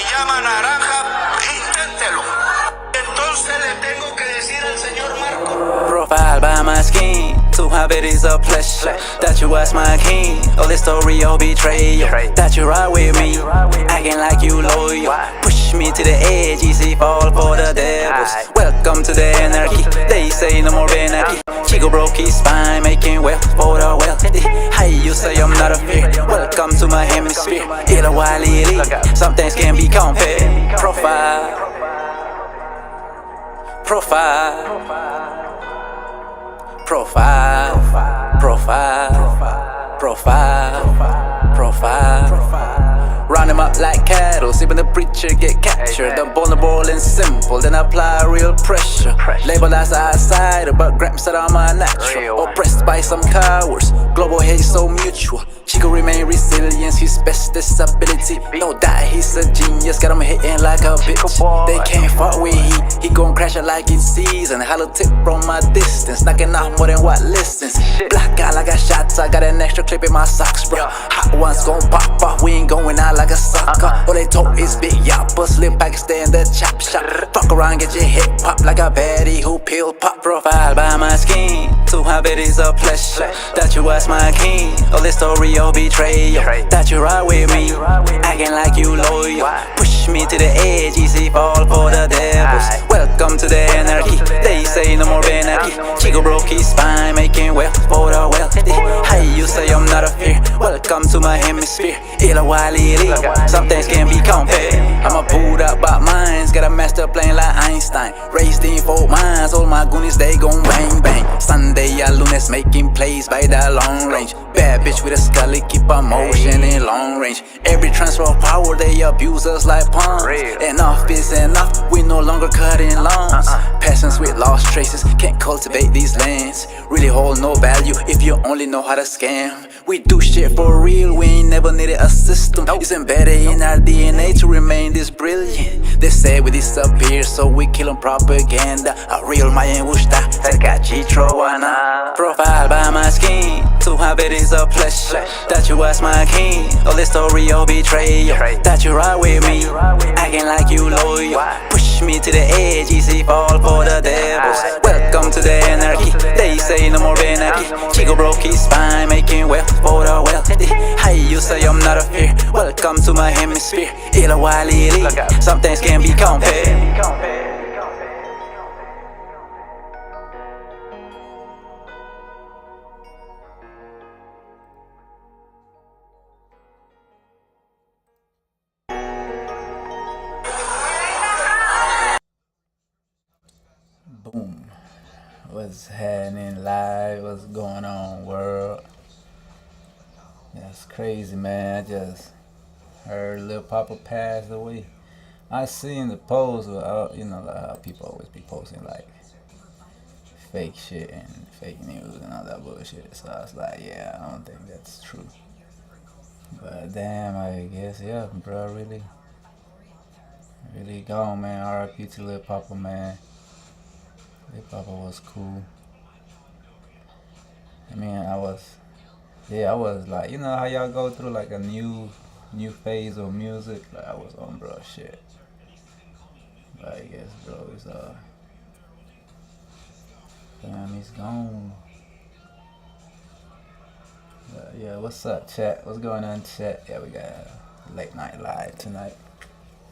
llama naranja, inténtelo. Entonces le tengo que decir al señor Marco. Profile by my skin, to have it is a pleasure. That you was my king, all the story of betrayal. That you ride with me, acting like you loyal. Push me to the edge, easy fall for the devils. Welcome to the anarchy, they say no more anarchy. Chico broke his spine, making wealth for the wealthy. Hey, you say I'm not a fear, welcome to my hemisphere. Hit a wily, some things can be compared. Profile. Profile, profile, profile, profile, profile. Round them up like cattle, see when the preacher get captured. I'm vulnerable and simple, then apply real pressure. Label as outsider, but grams that are my natural. Oppressed by some cowards, global hate so mutual. Chico remain resilience, his best disability. No doubt he's a genius, got him hitting like a bitch. They can't fuck with he gon' crash it like it's season. Hollow tip from my distance, knocking out more than what listens. Black out like I shots, I got an extra clip in my socks, bro. Hot ones gon' pop off, we ain't going out like a sucker. All they talk is big yapper, slim Pakistan, the chop shop. Fuck around, get your hip pop like a baddie who pill pop. Profile by my skin, to have it is a pleasure. That you was my king, all the story of betrayal. That you ride with me, acting like you loyal. Push me to the edge, easy fall for the devils. Welcome to the anarchy, they say no more anarchy. Chico broke his spine, making wealth for the wealthy. Hey, you say I'm not a fear, welcome to my hemisphere. Illa wily, some things can be compared. I'm a pulled up by minds, got a master plan like Einstein. Raised in 4 minds, all my goonies they gon' bang bang. Sunday I lunas making plays by the long range. Bad bitch with a scully, keep a motion in long range. Every transfer of power they abuse us like pawns. Enough is enough, we no longer cutting lawns. Peasants with lost traces can't cultivate these lands. Really hold no value if you only know how to scam. We do shit for real, we ain't never needed a system. It's embedded in our DNA to remain this brilliant. They say we disappear, so we kill on propaganda. A real Mayan wushta, Takachitrowana. Profile by my skin, to have it is a pleasure. That you was my king, all the story of betrayal. That you ride with me, acting like you loyal. Push me to the edge, easy fall for the devils. Welcome to the anarchy, they say no more anarchy. Chico broke his spine, making wealth for the wealthy. Hey, you say I'm not a fear, welcome to my hemisphere. Illa wily, some things can be compared. Boom. What's happening live? What's going on, world? That's crazy, man. I just heard Lil Papa passed away. I seen the post, you know, like how people always be posting like fake shit and fake news and all that bullshit. So I was like, yeah, I don't think that's true. But damn, I guess, yeah, bro, really gone, man. R.I.P. to Lil Papa, man. Lil Papa was cool. I mean, I was like, you know how y'all go through like a new phase of music? Like I was on bro shit. But I guess bro is damn, he's gone. But yeah, what's up, chat? What's going on, chat? Yeah, we got a late night live tonight.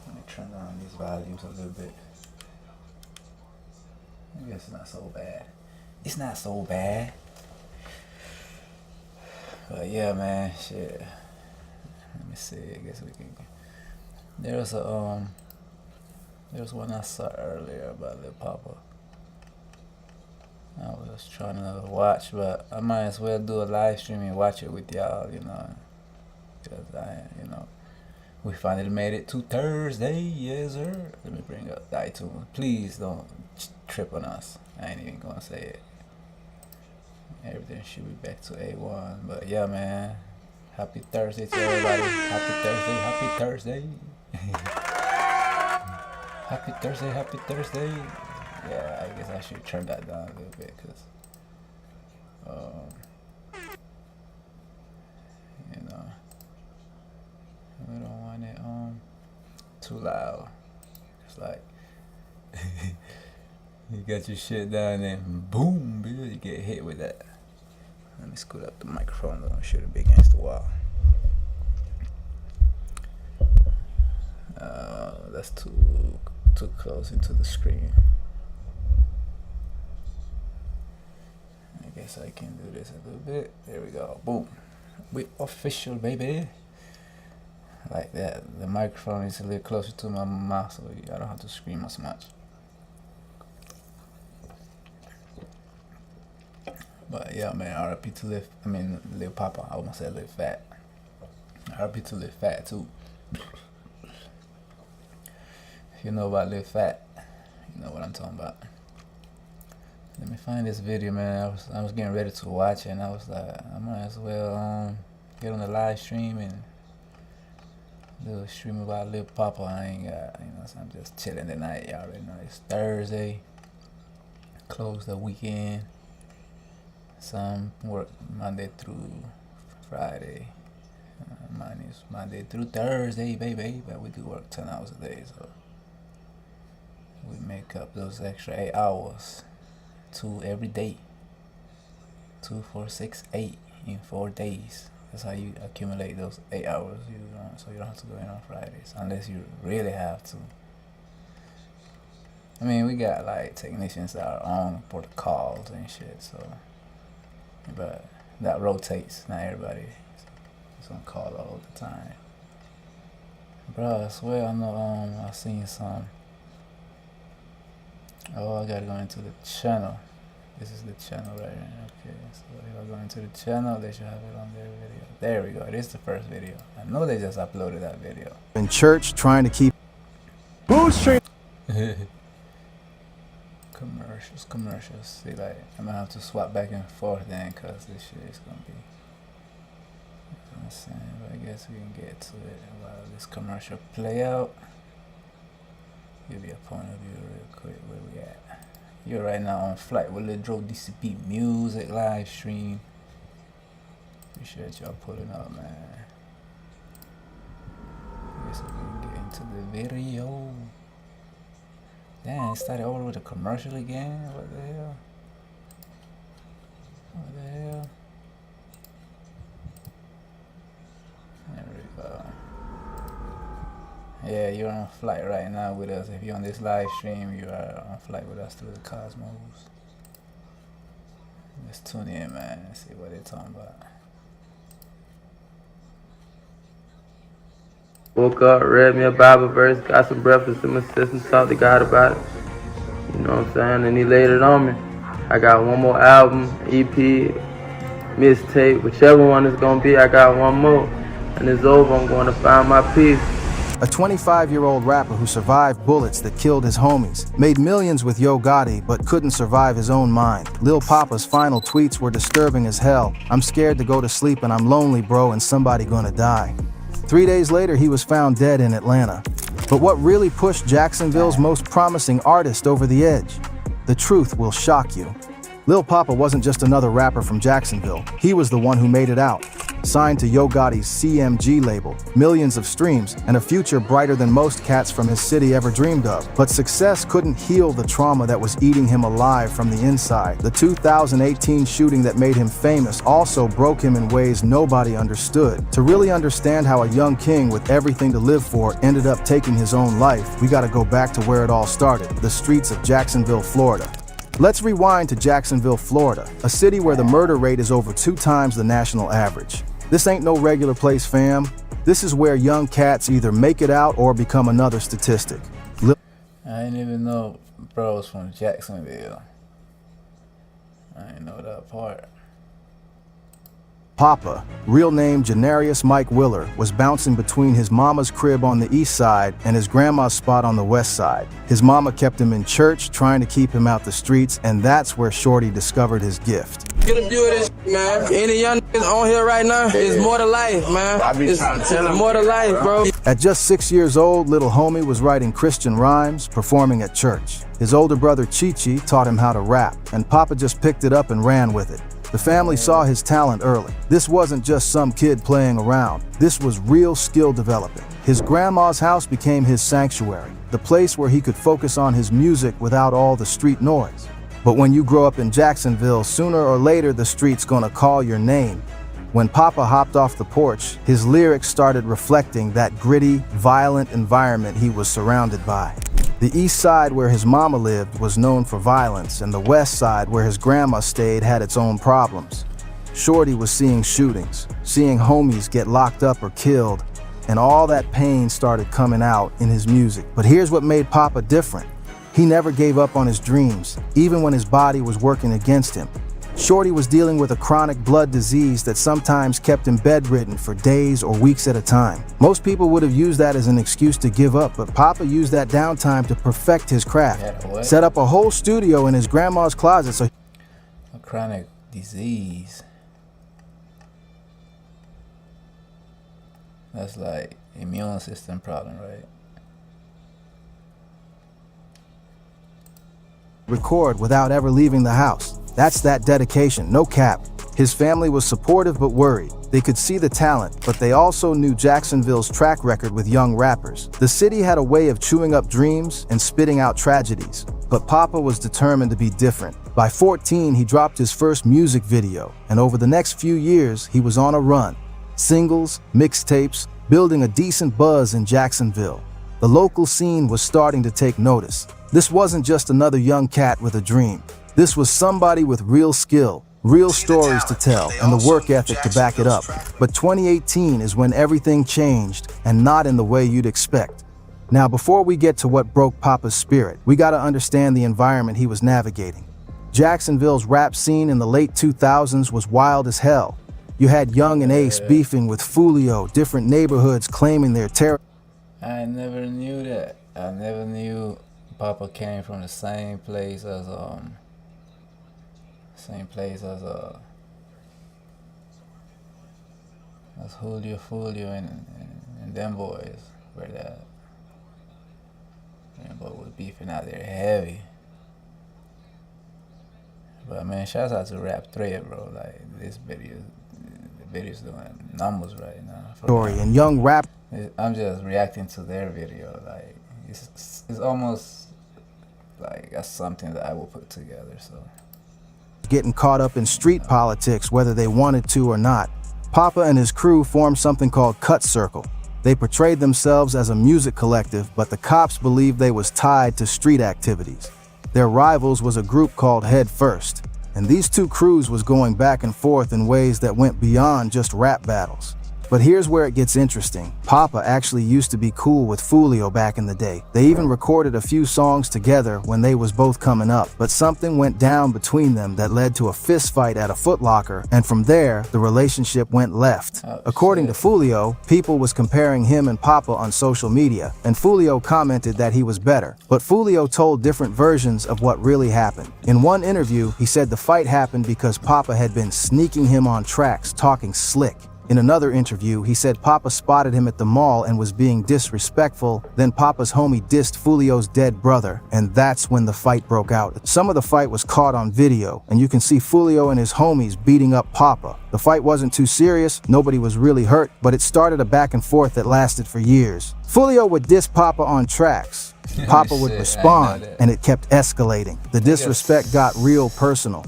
Let me turn down these volumes a little bit. I guess it's not so bad. It's not so bad. But yeah, man, shit. Let me see. I guess we can. There was one I saw earlier about Lil Papa. I was trying to watch, but I might as well do a live stream and watch it with y'all, you know. Cause we finally made it to Thursday, yes sir. Let me bring up the iTunes. Please don't trip on us. I ain't even gonna say it. Everything should be back to A1. But yeah, man. Happy Thursday to everybody. Happy Thursday, happy Thursday. Happy Thursday, happy Thursday. Yeah, I guess I should turn that down a little bit because we don't want it too loud. It's like you got your shit down and boom, bitch, you get hit with that. Let me scoot up the microphone. Don't shoot it big against the wall. That's too close into the screen. I guess I can do this a little bit. There we go. Boom. We official, baby. Like that. The microphone is a little closer to my mouth, so I don't have to scream as much. But yeah, man, RIP to Lil Papa. I almost said Lil Fat. RIP to Lil Fat too. If you know about Lil Fat, you know what I'm talking about. Let me find this video, man. I was getting ready to watch it, and I was like, I might as well get on the live stream and do a stream about Lil Papa. I ain't got, so I'm just chilling tonight. Y'all already know it's Thursday. Close the weekend. Some work Monday through Friday. Mine is Monday through Thursday, baby. But we do work 10 hours a day, so we make up those extra 8 hours. 2 every day. 2, 4, 6, 8 in 4 days. That's how you accumulate those 8 hours. So you don't have to go in on Fridays unless you really have to. I mean, we got like technicians that are on for the calls and shit. So, but that rotates. Not everybody is on call all the time. Bro, I swear I know. I seen some. Oh, I gotta go into the channel. This is the channel right here. Okay, so if I go into the channel, they should have it on their video. There we go. It is the first video. I know they just uploaded that video. In church, trying to keep bootstrap. Commercials. See, like, I'm gonna have to swap back and forth then, cause this shit is gonna be. You know what I'm saying? But I guess we can get to it while this commercial play out. Give you a point of view real quick where we at. You're right now on flight with LiL-DRO DCB Muzik live stream. Appreciate y'all pulling up, man. I guess we can get into the video. Damn, it started over with a commercial again. What the hell? What the hell? There we go. Yeah, you're on flight right now with us. If you're on this live stream, you are on flight with us through the cosmos. Let's tune in, man, and see what they're talking about. Woke up, read me a Bible verse, got some breakfast in my system, talked to God about it. You know what I'm saying? And he laid it on me. I got one more album, EP, mixtape, whichever one it's gonna be, I got one more. And it's over, I'm going to find my peace. A 25-year-old rapper who survived bullets that killed his homies, made millions with Yo Gotti, but couldn't survive his own mind. Lil Papa's final tweets were disturbing as hell. I'm scared to go to sleep and I'm lonely, bro, and somebody gonna die. 3 days later, he was found dead in Atlanta. But what really pushed Jacksonville's most promising artist over the edge? The truth will shock you. Lil Papa wasn't just another rapper from Jacksonville. He was the one who made it out. Signed to Yo Gotti's CMG label, millions of streams, and a future brighter than most cats from his city ever dreamed of. But success couldn't heal the trauma that was eating him alive from the inside. The 2018 shooting that made him famous also broke him in ways nobody understood. To really understand how a young king with everything to live for ended up taking his own life, we gotta go back to where it all started, the streets of Jacksonville, Florida. Let's rewind to Jacksonville, Florida, a city where the murder rate is over 2 times the national average. This ain't no regular place, fam. This is where young cats either make it out or become another statistic. I didn't even know bro was from Jacksonville. I didn't know that part. Papa, real name Janarius Mike Willer, was bouncing between his mama's crib on the east side and his grandma's spot on the west side. His mama kept him in church, trying to keep him out the streets, and that's where Shorty discovered his gift. Get a view of this, man. Any young niggas on here right now, it's more to life, man. It's more to life, bro. At just 6 years old, little homie was writing Christian rhymes, performing at church. His older brother Chi-Chi taught him how to rap, and Papa just picked it up and ran with it. The family saw his talent early. This wasn't just some kid playing around. This was real skill development. His grandma's house became his sanctuary, the place where he could focus on his music without all the street noise. But when you grow up in Jacksonville, sooner or later the street's gonna call your name. When Papa hopped off the porch, his lyrics started reflecting that gritty, violent environment he was surrounded by. The east side where his mama lived was known for violence, and the west side where his grandma stayed had its own problems. Shorty was seeing shootings, seeing homies get locked up or killed, and all that pain started coming out in his music. But here's what made Papa different. He never gave up on his dreams, even when his body was working against him. Shorty was dealing with a chronic blood disease that sometimes kept him bedridden for days or weeks at a time. Most people would have used that as an excuse to give up, but Papa used that downtime to perfect his craft. Set up a whole studio in his grandma's closet so a chronic disease. That's like immune system problem, right? record without ever leaving the house. That's that dedication, no cap. His family was supportive but worried. They could see the talent, but they also knew Jacksonville's track record with young rappers. The city had a way of chewing up dreams and spitting out tragedies, but Papa was determined to be different. By 14, he dropped his first music video, and over the next few years, he was on a run. Singles, mixtapes, building a decent buzz in Jacksonville. The local scene was starting to take notice. This wasn't just another young cat with a dream. This was somebody with real skill, real stories to tell, and the work ethic to back it up. But 2018 is when everything changed, and not in the way you'd expect. Now, before we get to what broke Papa's spirit, we gotta understand the environment he was navigating. Jacksonville's rap scene in the late 2000s was wild as hell. You had Young and Ace beefing with Fulio, different neighborhoods claiming their territory. I never knew that. I never knew Papa came from the same place as Fulio and them boys were that. Them boys was beefing out there heavy. But man, shouts out to Rap Thread, bro. Like this video, the video's doing numbers right now. Story and young rap. I'm just reacting to their video. Like it's almost like that's something that I will put together. So getting caught up in street politics, whether they wanted to or not. Papa and his crew formed something called Cut Circle. They portrayed themselves as a music collective, but the cops believed they was tied to street activities. Their rivals was a group called Head First, and these two crews was going back and forth in ways that went beyond just rap battles. But here's where it gets interesting. Papa actually used to be cool with Fulio back in the day. They even recorded a few songs together when they was both coming up, but something went down between them that led to a fist fight at a Foot Locker, and from there, the relationship went left. According to Fulio, people was comparing him and Papa on social media, and Fulio commented that he was better. But Fulio told different versions of what really happened. In one interview, he said the fight happened because Papa had been sneaking him on tracks, talking slick. In another interview, he said Papa spotted him at the mall and was being disrespectful. Then Papa's homie dissed Fulio's dead brother, and that's when the fight broke out. Some of the fight was caught on video, and you can see Fulio and his homies beating up Papa. The fight wasn't too serious, nobody was really hurt, but it started a back and forth that lasted for years. Fulio would diss Papa on tracks. Papa would respond, and it kept escalating. The disrespect got real personal.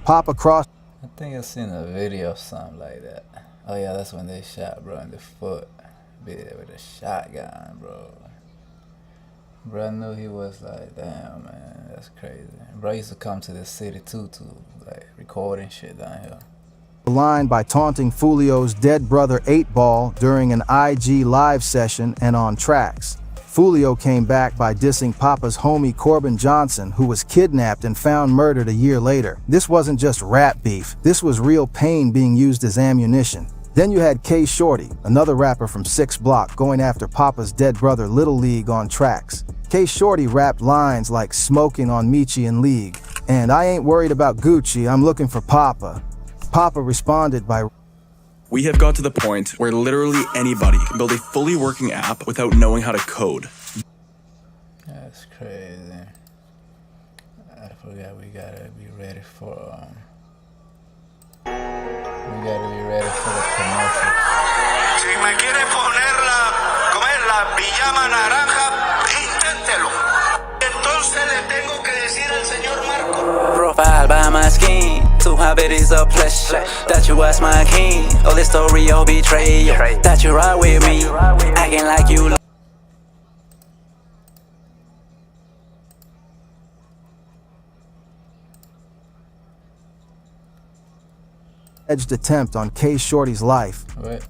Papa crossed. I think I've seen a video of something like that. Oh yeah, that's when they shot bro in the foot with a shotgun, bro. Bro, I knew he was like, damn man, that's crazy. Bro used to come to this city too to like recording shit down here. The line by taunting Fulio's dead brother 8-Ball during an IG live session and on tracks. Fulio came back by dissing Papa's homie Corbin Johnson, who was kidnapped and found murdered a year later. This wasn't just rap beef, this was real pain being used as ammunition. Then you had K Shorty, another rapper from 6 Block, going after Papa's dead brother Little League on tracks. K Shorty rapped lines like smoking on Michi and League, and I ain't worried about Gucci, I'm looking for Papa. Papa responded by, we have got to the point where literally anybody can build a fully working app without knowing how to code. That's crazy. I forgot we gotta be ready for We gotta be ready for the commercial. Si me quiere poner ¿cómo es? La pijama naranja, inténtelo. Entonces le tengo que decir al señor Marco. Profile by my skin, to have it is a pleasure. That you was my king, all the story of betrayal. That you ride with me, acting like you. Alleged attempt on K Shorty's life. What?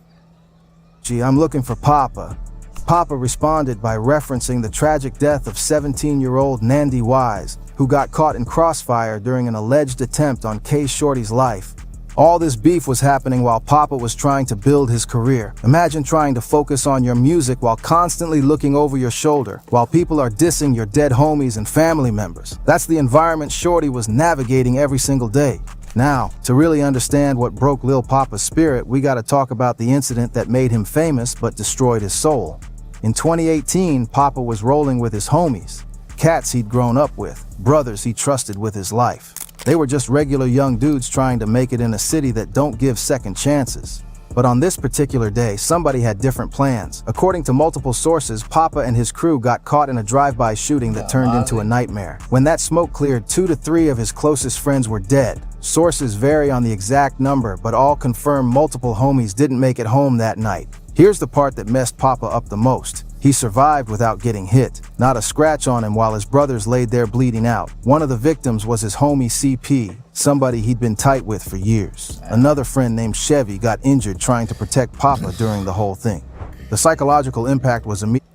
Gee, I'm looking for Papa. Papa responded by referencing the tragic death of 17-year-old Nandi Wise, who got caught in crossfire during an alleged attempt on K Shorty's life. All this beef was happening while Papa was trying to build his career. Imagine trying to focus on your music while constantly looking over your shoulder, while people are dissing your dead homies and family members. That's the environment Shorty was navigating every single day. Now, to really understand what broke Lil Papa's spirit, we gotta talk about the incident that made him famous but destroyed his soul. In 2018, Papa was rolling with his homies, cats he'd grown up with, brothers he trusted with his life. They were just regular young dudes trying to make it in a city that don't give second chances. But on this particular day, somebody had different plans. According to multiple sources, Papa and his crew got caught in a drive-by shooting that turned into a nightmare. When that smoke cleared, 2 to 3 of his closest friends were dead. Sources vary on the exact number, but all confirm multiple homies didn't make it home that night. Here's the part that messed Papa up the most. He survived without getting hit. Not a scratch on him while his brothers laid there bleeding out. One of the victims was his homie CP, somebody he'd been tight with for years. Another friend named Chevy got injured trying to protect Papa during the whole thing. The psychological impact was immediate.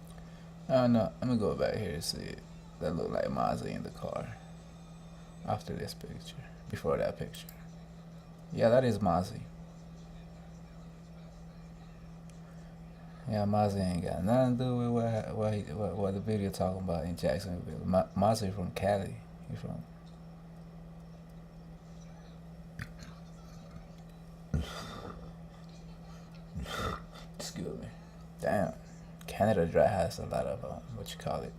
Oh no, I'm gonna go back here and see it. That looked like Mozzie in the car. After this picture. Before that picture. Yeah, that is Mozzie. Yeah, Mozzie ain't got nothing to do with what the video talking about in Jacksonville. Mozzie from Cali. He from. Excuse me. Damn. Canada dry has a lot of what you call it.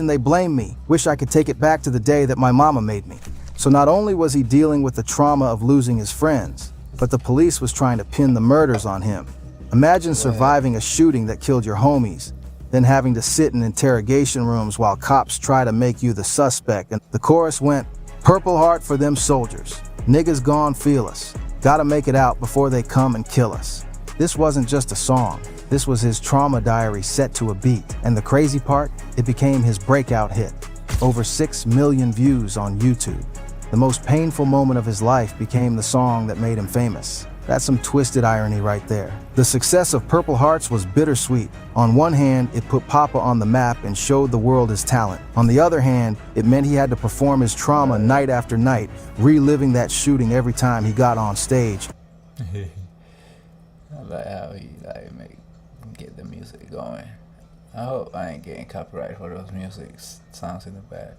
They blame me. Wish I could take it back to the day that my mama made me. So not only was he dealing with the trauma of losing his friends, but the police was trying to pin the murders on him. Imagine surviving a shooting that killed your homies, then having to sit in interrogation rooms while cops try to make you the suspect. And the chorus went, "Purple Heart for them soldiers. Niggas gon' feel us. Gotta make it out before they come and kill us." This wasn't just a song. This was his trauma diary set to a beat. And the crazy part, it became his breakout hit. Over 6 million views on YouTube. The most painful moment of his life became the song that made him famous. That's some twisted irony right there. The success of Purple Hearts was bittersweet. On one hand, it put Papa on the map and showed the world his talent. On the other hand, it meant he had to perform his trauma night after night, reliving that shooting every time he got on stage. I like how he get the music going. I hope I ain't getting copyright for those music songs in the back.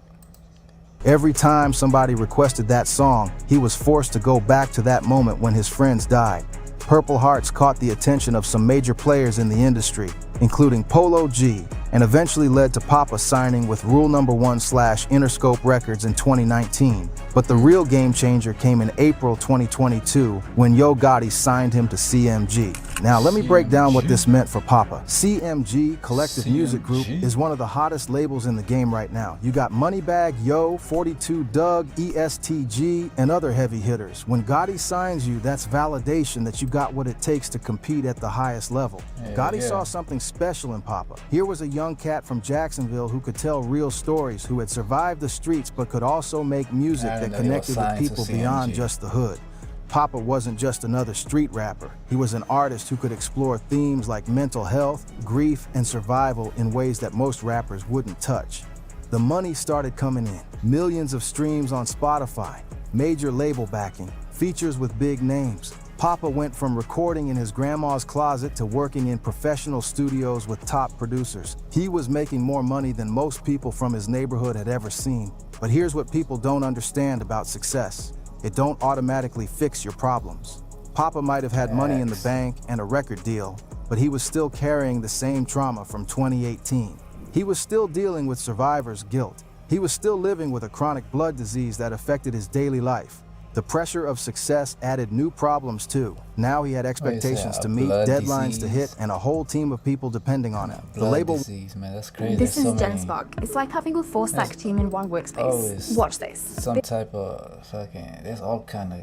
Every time somebody requested that song, he was forced to go back to that moment when his friends died. Purple Hearts caught the attention of some major players in the industry, including Polo G, and eventually led to Papa signing with Rule No. 1/Interscope Records in 2019. But the real game changer came in April 2022 when Yo Gotti signed him to CMG. Now let me break down what this meant for Papa. CMG, Collective Music Group, is one of the hottest labels in the game right now. You got Moneybagg, Yo, 42 Doug, ESTG, and other heavy hitters. When Gotti signs you, that's validation that you got what it takes to compete at the highest level. Gotti saw something special in Papa. Here was a young cat from Jacksonville who could tell real stories, who had survived the streets but could also make music that connected with people beyond just the hood. Papa wasn't just another street rapper. He was an artist who could explore themes like mental health, grief, and survival in ways that most rappers wouldn't touch. The money started coming in. Millions of streams on Spotify, major label backing, features with big names. Papa went from recording in his grandma's closet to working in professional studios with top producers. He was making more money than most people from his neighborhood had ever seen. But here's what people don't understand about success. It don't automatically fix your problems. Papa might have had money in the bank and a record deal, but he was still carrying the same trauma from 2018. He was still dealing with survivor's guilt. He was still living with a chronic blood disease that affected his daily life. The pressure of success added new problems too. Now he had expectations to meet, blood deadlines to disease. hit, and a whole team of people depending on him. The Blood label disease, man, that's crazy. This There's is so Jen many- Spark. It's like having a full-stack team in one workspace. always Watch this. Some type of fucking. There's all kind of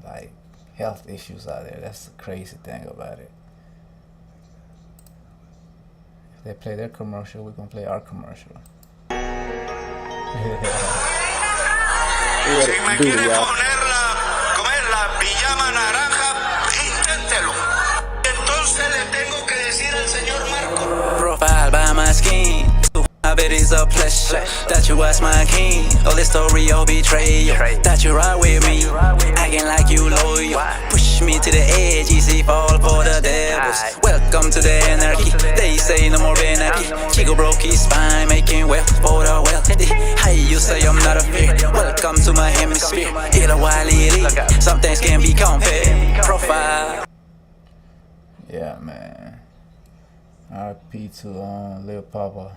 like health issues out there. That's the crazy thing about it. If they play their commercial, we're gonna play our commercial. Si me quiere poner ¿cómo es? La pijama naranja, inténtelo. Entonces le tengo que decir al señor Marco. Profile by my skin. I bet it's a pleasure that you was my king. All the story of betrayal that you ride with me, acting like you loyal. Push me to the edge, easy fall for the devils. Welcome to the anarchy. They say no more anarchy. Chico broke his spine, making wealth for the wealthy. Hey, you say I'm not a fear. Welcome to my hemisphere. Hit a while elite. Some things can be compared. Profile. Yeah, man. RP to Lil Papa.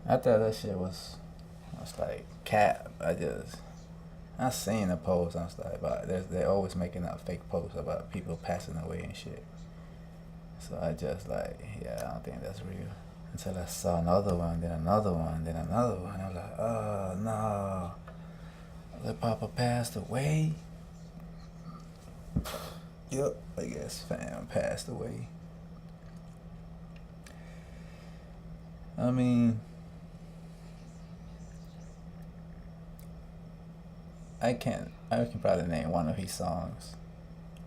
I thought that shit was like cap. I seen the post. I was like, but they're always making up fake posts about people passing away and shit. So I just like, yeah, I don't think that's real. Until I saw another one, then another one, then another one. I was like, oh no, Lil Papa passed away. Yep, I guess fam passed away. I mean, I can probably name one of his songs.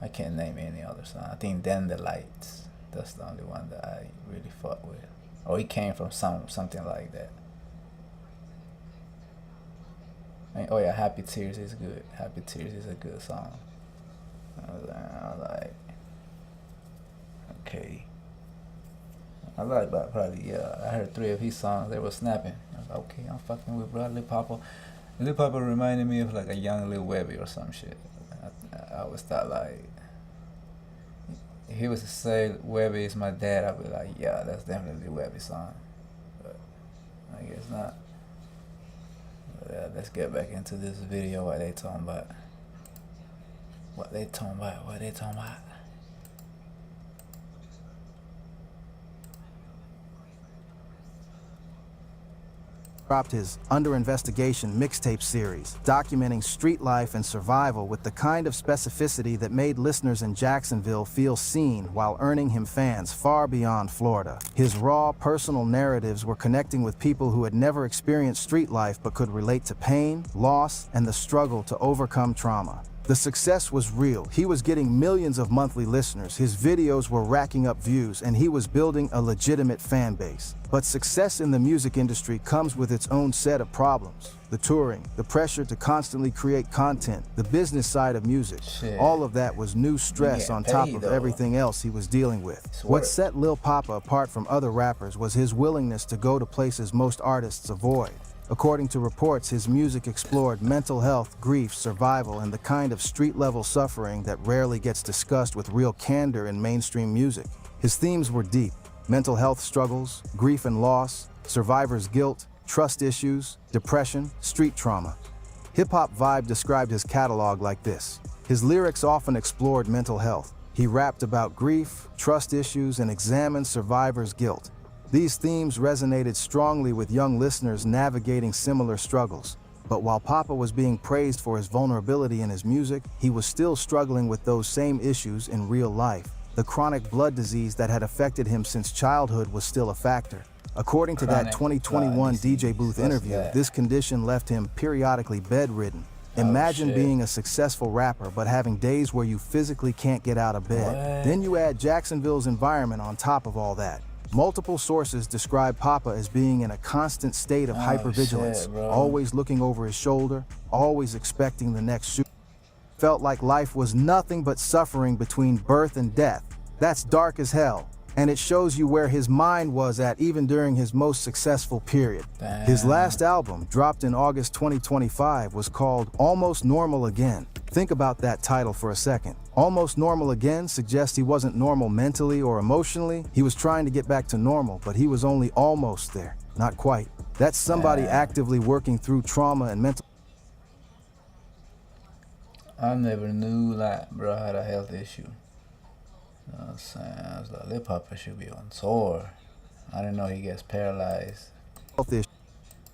I can't name any other song. I think Then the Lights. That's the only one that I really fuck with. Or he came from something like that. Oh yeah, Happy Tears is good. Happy Tears is a good song. I was like, okay. I like about probably, yeah, I heard 3 of his songs, they were snapping. I was like, okay, I'm fucking with bro, Lil Papa. Lil Papa reminded me of like a young Lil Webby or some shit. I always thought like, if he was to say Webby is my dad, I'd be like, yeah, that's definitely Lil Webby song. But I guess not. But, yeah, let's get back into this video, what they talking about. What they talking about. Dropped his Under Investigation mixtape series, documenting street life and survival with the kind of specificity that made listeners in Jacksonville feel seen while earning him fans far beyond Florida. His raw, personal narratives were connecting with people who had never experienced street life but could relate to pain, loss, and the struggle to overcome trauma. The success was real. He was getting millions of monthly listeners, his videos were racking up views, and he was building a legitimate fan base. But success in the music industry comes with its own set of problems. The touring, the pressure to constantly create content, the business side of music. Shit. All of that was new stress on top of everything else he was dealing with. What set Lil Papa apart from other rappers was his willingness to go to places most artists avoid. According to reports, his music explored mental health, grief, survival, and the kind of street-level suffering that rarely gets discussed with real candor in mainstream music. His themes were deep: mental health struggles, grief and loss, survivor's guilt, trust issues, depression, street trauma. Hip Hop Vibe described his catalog like this. His lyrics often explored mental health. He rapped about grief, trust issues, and examined survivor's guilt. These themes resonated strongly with young listeners navigating similar struggles. But while Papa was being praised for his vulnerability in his music, he was still struggling with those same issues in real life. The chronic blood disease that had affected him since childhood was still a factor. According to that 2021 DJ Booth interview, this condition left him periodically bedridden. Imagine being a successful rapper but having days where you physically can't get out of bed. Then you add Jacksonville's environment on top of all that. Multiple sources describe Papa as being in a constant state of hypervigilance, always looking over his shoulder, always expecting the next shoot. Felt like life was nothing but suffering between birth and death. That's dark as hell, and it shows you where his mind was at even during his most successful period. His last album, dropped in August 2025, was called Almost Normal Again. Think about that title for a second. Almost Normal Again suggests he wasn't normal mentally or emotionally. He was trying to get back to normal, but he was only almost there, not quite. That's somebody actively working through trauma and mental. I never knew like bro had a health issue. You know what I'm saying? I was like, Lil Papa should be on tour. I didn't know he gets paralyzed Health issue,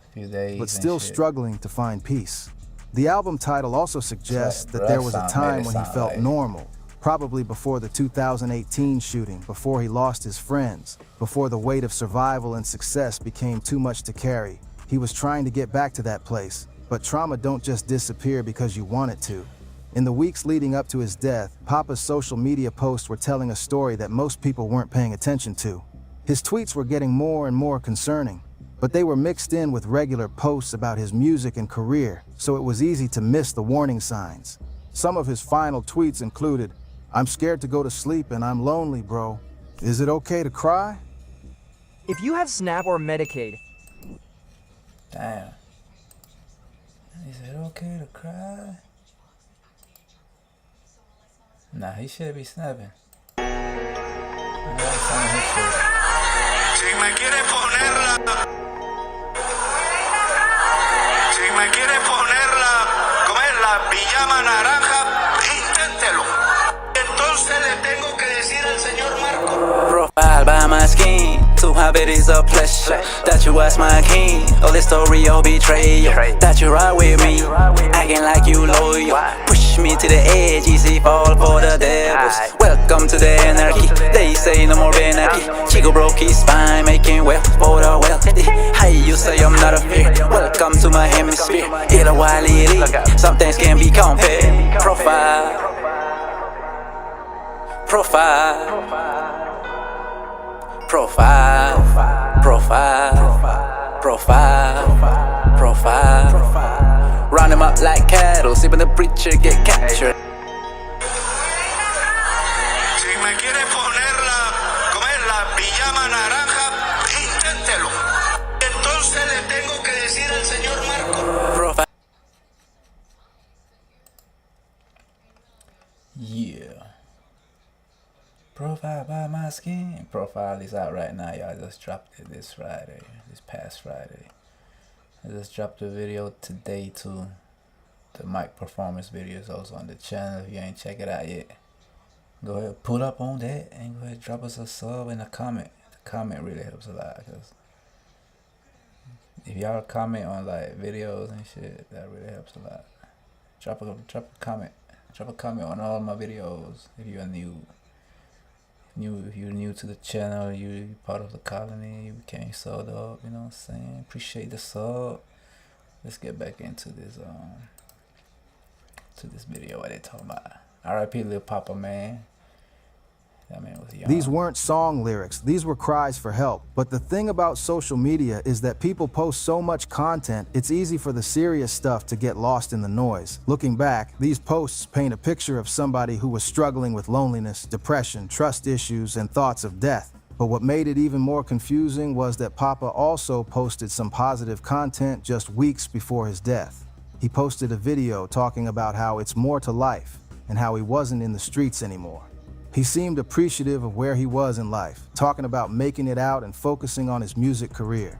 a few days but still and shit. struggling to find peace. The album title also suggests that there was a time when he felt normal, probably before the 2018 shooting, before he lost his friends, before the weight of survival and success became too much to carry. He was trying to get back to that place, but trauma don't just disappear because you want it to. In the weeks leading up to his death, Papa's social media posts were telling a story that most people weren't paying attention to. His tweets were getting more and more concerning, but they were mixed in with regular posts about his music and career, so it was easy to miss the warning signs. Some of his final tweets included, "I'm scared to go to sleep and I'm lonely, bro. Is it okay to cry?" If you have SNAP or Medicaid, Damn. Is it okay to cry? Nah, he should be snapping. Si me quiere ponerla, ¿cómo es? La pijama naranja, inténtelo. Entonces le tengo que decir al señor Marco. Profile by my skin, to have it is a pleasure that you was my king. All the story of betrayal, that you ride with me, acting like you loyal. Push me to the edge, easy fall for the devils. Welcome to the anarchy, they say no more anarchy. Chico broke his spine, making wealth for the wealthy. How you say I'm not a fear? Welcome to my hemisphere. It a while it is, some things can be compared. Profile, profile, profile. Round them up like cattle, see when the preacher get captured. Si me quiere ponerla, ¿cómo es? La pijama naranja, inténtelo. Entonces le tengo que decir al señor Marco. Profile. Yeah. Profile by my skin. Profile is out right now, y'all. I just dropped it this past Friday. I just dropped a video today too. The mic performance video is also on the channel. If you ain't check it out yet, go ahead, pull up on that and go ahead, drop us a sub and a comment. The comment really helps a lot, cause if y'all comment on like videos and shit, that really helps a lot. Drop a comment. Drop a comment on all my videos if you're if you're new to the channel, you're part of the colony, you became subbed up, you know what I'm saying? Appreciate the sub. Let's get back into this video what they talking about. R.I.P. Lil Papa, man. That man was young. These weren't song lyrics, these were cries for help. But the thing about social media is that people post so much content, it's easy for the serious stuff to get lost in the noise. Looking back, these posts paint a picture of somebody who was struggling with loneliness, depression, trust issues, and thoughts of death. But what made it even more confusing was that Papa also posted some positive content just weeks before his death. He posted a video talking about how it's more to life and how he wasn't in the streets anymore. He seemed appreciative of where he was in life, talking about making it out and focusing on his music career.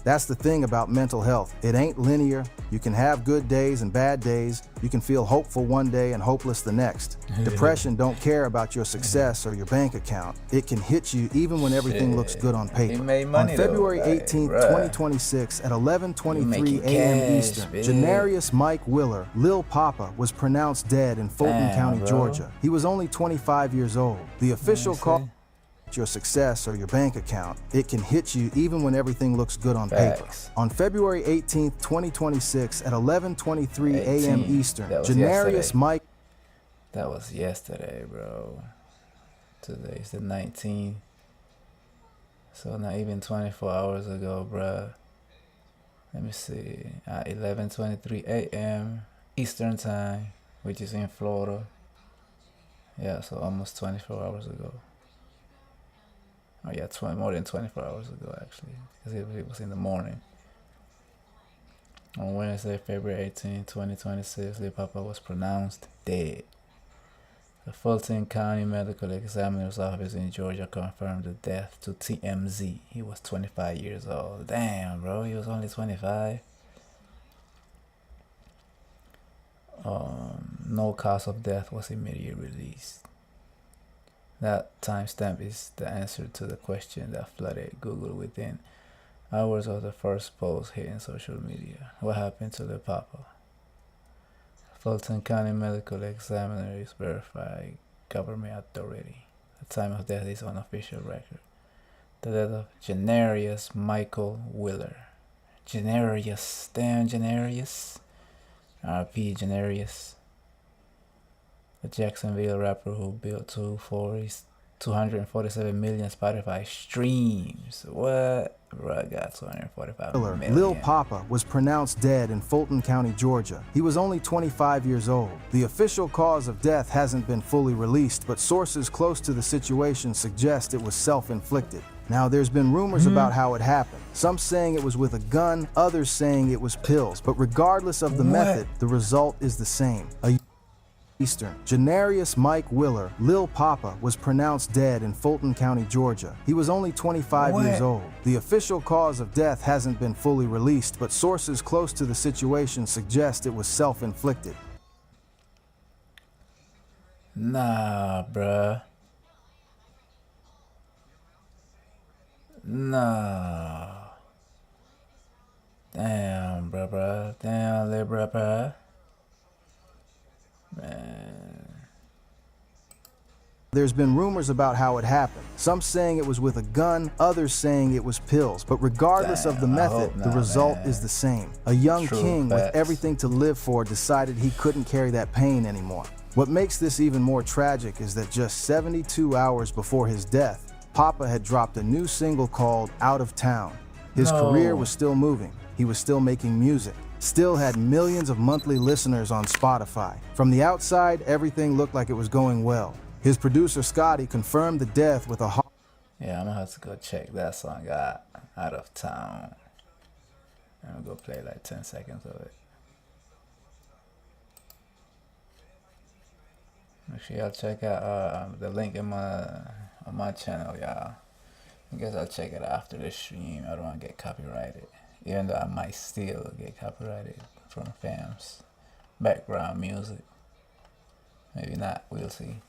That's the thing about mental health. It ain't linear. You can have good days and bad days. You can feel hopeful one day and hopeless the next. Depression don't care about your success or your bank account. It can hit you even when everything looks good on paper. On February 18th, 2026 at 11:23 a.m. Eastern, Janarius Mike Willer, Lil Papa, was pronounced dead in Fulton County, Georgia. He was only 25 years old. The official call your success or your bank account, it can hit you even when everything looks good on paper. On February 18th, 2026 at 11:23 a.m. Eastern, Janarius Mike. That was yesterday, bro. Today's the 19th. So not even 24 hours ago, bro. Let me see. At 11:23 a.m. Eastern time, which is in Florida. Yeah, so almost 24 hours ago. Oh yeah, more than 24 hours ago actually, because it was in the morning. On Wednesday, February 18, 2026, Lil Papa was pronounced dead. The Fulton County Medical Examiner's Office in Georgia confirmed the death to TMZ. He was 25 years old. Damn, bro, he was only 25. no cause of death was immediately released. That timestamp is the answer to the question that flooded Google within hours of the first post hitting social media. What happened to Lil Papa? Fulton County Medical Examiner is verified government authority. The time of death is on official record. The death of Janarius Michael Willer. Janarius, damn Janarius. RP Janarius. The Jacksonville rapper who built 247 million Spotify streams. What? Bro, I got 245 million. Lil Papa was pronounced dead in Fulton County, Georgia. He was only 25 years old. The official cause of death hasn't been fully released, but sources close to the situation suggest it was self-inflicted. Now, there's been rumors about how it happened. Some saying it was with a gun, others saying it was pills. But regardless of the method, the result is the same. Eastern. Janarius Mike Willer, Lil Papa, was pronounced dead in Fulton County, Georgia. He was only 25 years old. The official cause of death hasn't been fully released, but sources close to the situation suggest it was self-inflicted. Nah, bruh. Nah. Damn, bruh. Damn, little bruh. Man. There's been rumors about how it happened. Some saying it was with a gun, others saying it was pills. But regardless of the method, the result is the same. A young king with everything to live for decided he couldn't carry that pain anymore. What makes this even more tragic is that just 72 hours before his death, Papa had dropped a new single called Out of Town. His career was still moving. He was still making music. Still had millions of monthly listeners on Spotify. From the outside, everything looked like it was going well. His producer Scotty confirmed the death with a Yeah, I'm gonna have to go check that song out of Town. I'm gonna go play like 10 seconds of it. Make sure y'all check out the link in on my channel, y'all. I guess I'll check it after the stream. I don't want to get copyrighted. Even though I might still get copyrighted from fams. Background music. Maybe not, we'll see.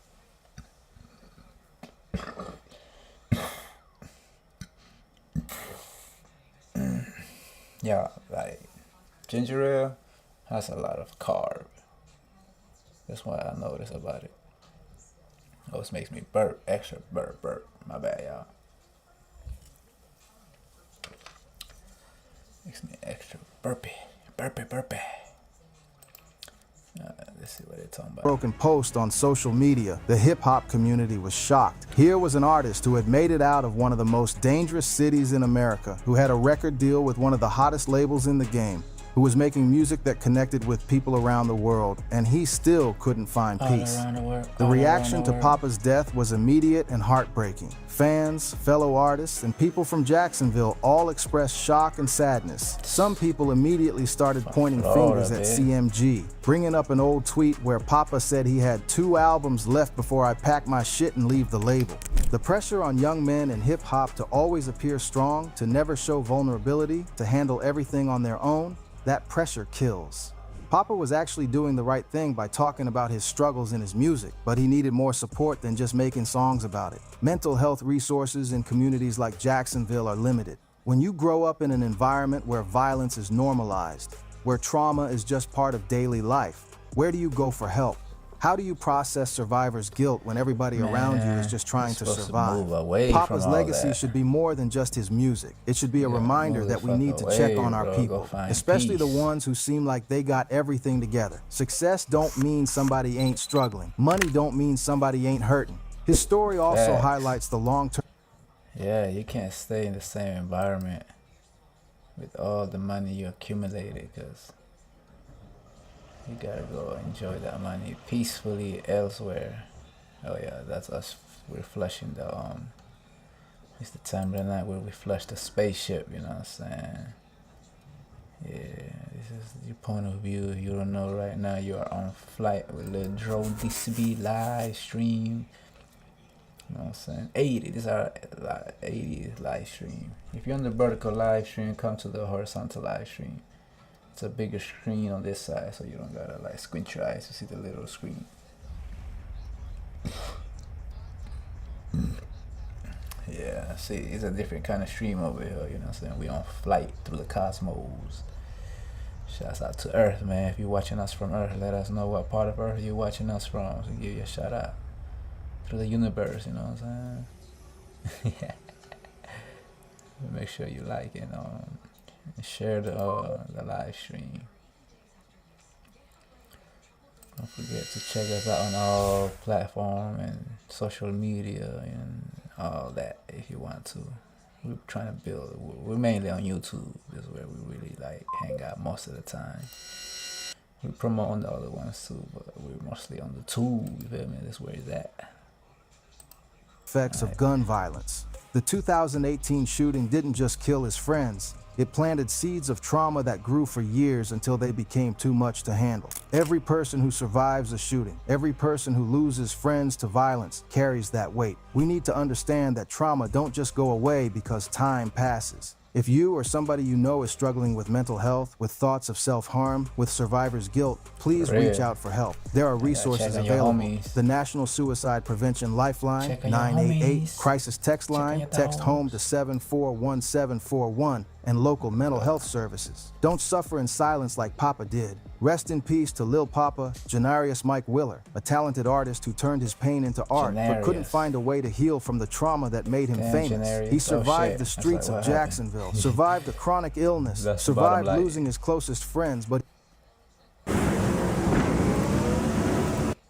Yeah, like ginger ale has a lot of carb. That's why I notice about it. Always makes me burp, extra burp. My bad, y'all. Makes me extra burpy. Let's see what they're talking about. broken post on social media. The hip-hop community was shocked. Here was an artist who had made it out of one of the most dangerous cities in America, who had a record deal with one of the hottest labels in the game, who was making music that connected with people around the world, and he still couldn't find peace. The reaction to Papa's death was immediate and heartbreaking. Fans, fellow artists, and people from Jacksonville all expressed shock and sadness. Some people immediately started pointing fingers at CMG, bringing up an old tweet where Papa said he had 2 albums left before I pack my shit and leave the label. The pressure on young men in hip-hop to always appear strong, to never show vulnerability, to handle everything on their own, that pressure kills. Papa was actually doing the right thing by talking about his struggles in his music, but he needed more support than just making songs about it. Mental health resources in communities like Jacksonville are limited. When you grow up in an environment where violence is normalized, where trauma is just part of daily life, where do you go for help? How do you process survivor's guilt when everybody around you is just trying to survive? Papa's legacy should be more than just his music. It should be a reminder that we need to check on our people, especially the ones who seem like they got everything together. Success don't mean somebody ain't struggling. Money don't mean somebody ain't hurting. His story also highlights the long-term. Yeah, you can't stay in the same environment with all the money you accumulated, because you gotta go enjoy that money peacefully elsewhere. Oh yeah, that's us. We're flushing the it's the time of the night where we flush the spaceship, you know what I'm saying? Yeah, this is your point of view. You don't know right now, you are on flight with LiL-DRO DCB live stream. You know what I'm saying? 80, this is our 80 live stream. If you're on the vertical live stream, come to the horizontal live stream. It's a bigger screen on this side, so you don't gotta like squint your eyes to see the little screen. Yeah, see, it's a different kind of stream over here, you know what I'm saying? We on flight through the cosmos. Shouts out to Earth, man. If you're watching us from Earth, let us know what part of Earth you're watching us from, so give you a shout out through the universe, you know what I'm saying? Yeah. Make sure you like it, and share the live stream. Don't forget to check us out on all platforms and social media and all that if you want to. We're trying to build. We're mainly on YouTube. This is where we really like hang out most of the time. We promote on the other ones too, but we're mostly on the tube. You feel me? That's where it's at. Effects of gun violence. The 2018 shooting didn't just kill his friends. It planted seeds of trauma that grew for years until they became too much to handle. Every person who survives a shooting, every person who loses friends to violence carries that weight. We need to understand that trauma don't just go away because time passes. If you or somebody you know is struggling with mental health, with thoughts of self-harm, with survivor's guilt, please reach out for help. There are resources available. The National Suicide Prevention Lifeline, 988, Crisis Text Line, text HOME to 741741, and local mental health services. Don't suffer in silence like Papa did. Rest in peace to Lil Papa, Janarius Mike Willer, a talented artist who turned his pain into art but couldn't find a way to heal from the trauma that made him famous. Janarius. He survived the That's streets like of what Jacksonville, survived a chronic illness, That's the survived bottom line. losing his closest friends, but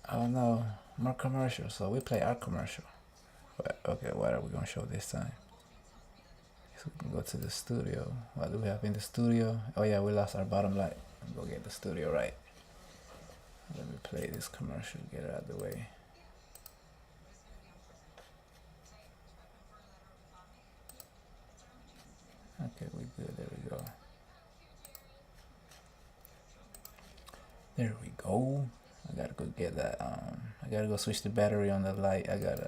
Oh no, more commercials. So we play our commercial. But, okay, what are we gonna show this time? So we can go to the studio. What do we have in the studio? Oh yeah, we lost our bottom light. Go get the studio right. Let me play this commercial, get it out of the way. Okay, we good, there we go. There we go. I gotta go get that, I gotta go switch the battery on the light. I got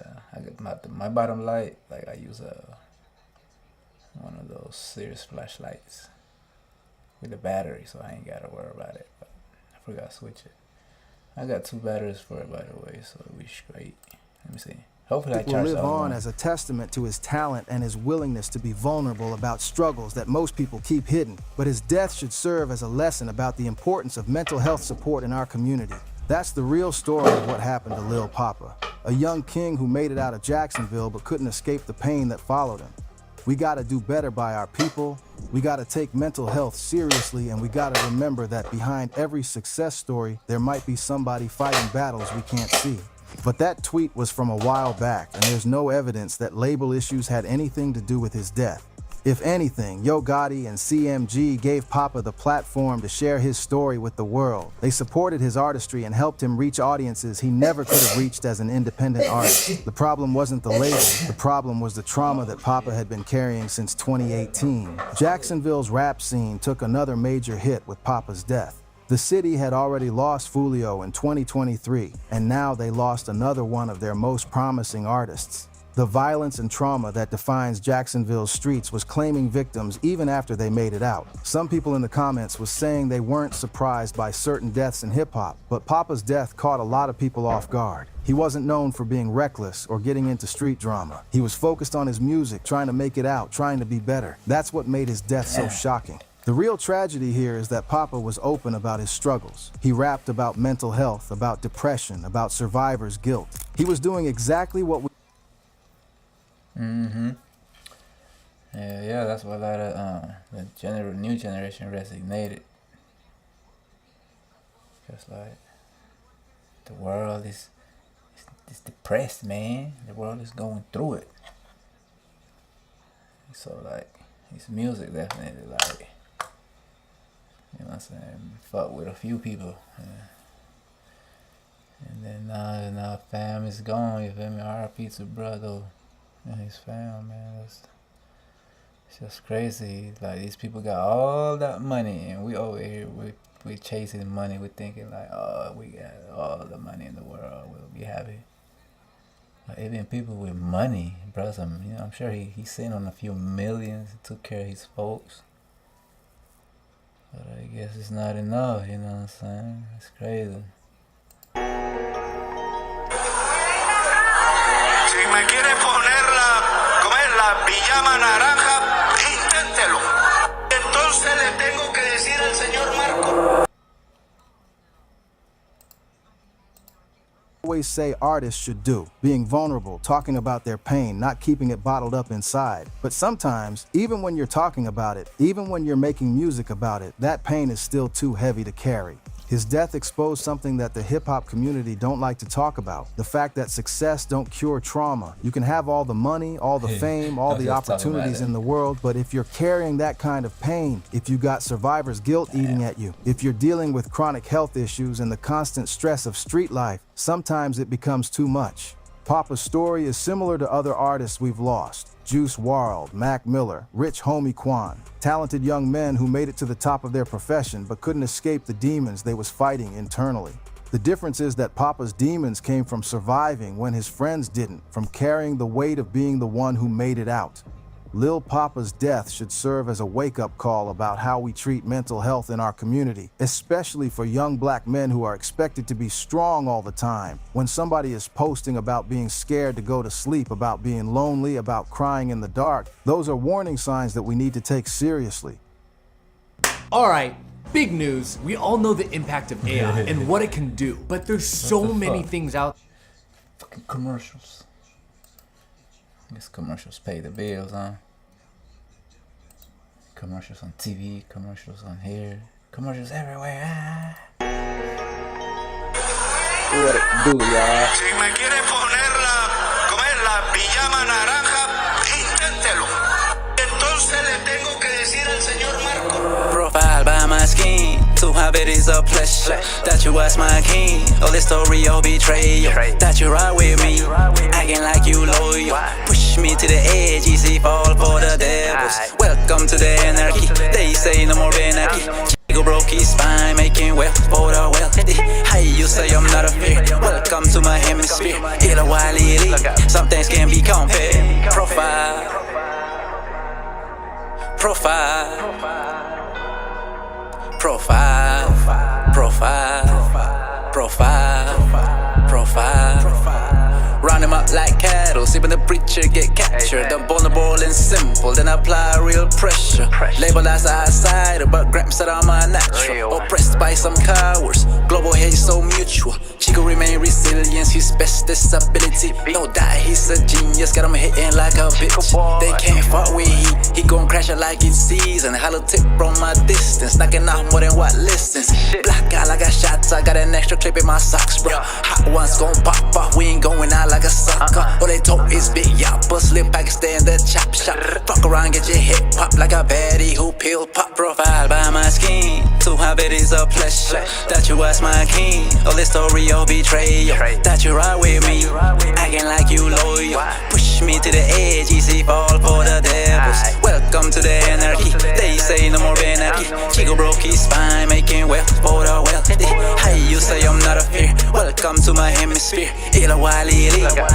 my bottom light, like I use one of those Sirius flashlights with a battery, so I ain't gotta worry about it, but I forgot to switch it. I got 2 batteries for it, by the way, so we straight. Let me see. Hopefully I will charge live the other on one. as a testament to his talent and his willingness to be vulnerable about struggles that most people keep hidden. But his death should serve as a lesson about the importance of mental health support in our community. That's the real story of what happened to Lil Papa, a young king who made it out of Jacksonville but couldn't escape the pain that followed him. We gotta do better by our people, we gotta take mental health seriously, and we gotta remember that behind every success story, there might be somebody fighting battles we can't see. But that tweet was from a while back, and there's no evidence that label issues had anything to do with his death. If anything, Yo Gotti and CMG gave Papa the platform to share his story with the world. They supported his artistry and helped him reach audiences he never could have reached as an independent artist. The problem wasn't the label, the problem was the trauma that Papa had been carrying since 2018. Jacksonville's rap scene took another major hit with Papa's death. The city had already lost Fulio in 2023, and now they lost another one of their most promising artists. The violence and trauma that defines Jacksonville's streets was claiming victims even after they made it out. Some people in the comments was saying they weren't surprised by certain deaths in hip-hop, but Papa's death caught a lot of people off guard. He wasn't known for being reckless or getting into street drama. He was focused on his music, trying to make it out, trying to be better. That's what made his death so shocking. The real tragedy here is that Papa was open about his struggles. He rapped about mental health, about depression, about survivor's guilt. He was doing exactly what we Yeah, that's what a lot of the new generation resonated. Just like the world is depressed, man. The world is going through it. So like his music definitely like, you know what I'm saying, fuck with a few people. And then now fam is gone, you feel me? RIP to brother and his fam, man. It's just crazy. Like these people got all that money and we over here we chasing money. We thinking like, oh, we got all the money in the world, we'll be happy. Like, even people with money, brother, you know, I'm sure he's sitting on a few millions, took care of his folks. But I guess it's not enough, you know what I'm saying? It's crazy. Si me quiere poner la pijama naranja, inténtelo. Entonces le tengo que decir al señor Marco. Always say artists should do, being vulnerable, talking about their pain, not keeping it bottled up inside. But sometimes, even when you're talking about it, even when you're making music about it, that pain is still too heavy to carry. His death exposed something that the hip-hop community don't like to talk about. The fact that success don't cure trauma. You can have all the money, all the fame, all the opportunities in the world, but if you're carrying that kind of pain, if you got survivor's guilt eating at you, if you're dealing with chronic health issues and the constant stress of street life, sometimes it becomes too much. Papa's story is similar to other artists we've lost. Juice WRLD, Mac Miller, Rich Homie Quan. Talented young men who made it to the top of their profession but couldn't escape the demons they was fighting internally. The difference is that Papa's demons came from surviving when his friends didn't, from carrying the weight of being the one who made it out. Lil Papa's death should serve as a wake-up call about how we treat mental health in our community, especially for young black men who are expected to be strong all the time. When somebody is posting about being scared to go to sleep, about being lonely, about crying in the dark, those are warning signs that we need to take seriously. All right, big news. We all know the impact of AI and what it can do, but there's so many things out. Fucking commercials. I guess commercials pay the bills, huh? Commercials on TV, commercials on here, commercials everywhere. Ah. What it do, y'all? Si me quiere poner la pijama naranja, inténtelo. Entonces le tengo que decir al señor Marco. Profile by my skin, to have it is a pleasure. That you was my king, all the story of betrayal. That you ride with me, acting like you loyal. Push me to the edge, easy fall for the devils. Welcome to the anarchy, they say no more anarchy. Chico broke his spine, making wealth for the wealthy. Hey, you say I'm not a fear, welcome to my hemisphere. It a while some things can be compared. Profile, profile, profile, profile, profile, profile. Round them up like cattle, see when the preacher get captured. I'm vulnerable and simple, then apply real pressure. Label as outsider, but Gramps said I'm unnatural. Oppressed by some cowards, global hate so mutual. Chico remain resilience, his best disability. No doubt he's a genius, got him hitting like a bitch. They can't fuck with he gon' crash it like it's season. Hollow tip from my distance, knocking out more than what listens. Black out like I shots, I got an extra clip in my socks, bro. Hot ones gon' pop off, we ain't going out like a sucker. All they talk is big yapper, slim Pakistan, the chop shop. Fuck around, get your hip pop like a baddie who pill pop. Profile by my skin, to have it is a pleasure. That you was my king, all the story of betrayal. That you ride with me, acting like you loyal. Push me to the edge, easy fall for the devils. Welcome to the anarchy, they say no more anarchy. Chico broke his spine, making wealth for the wealthy. Hey, you say I'm not a fear, welcome to my hemisphere. It a while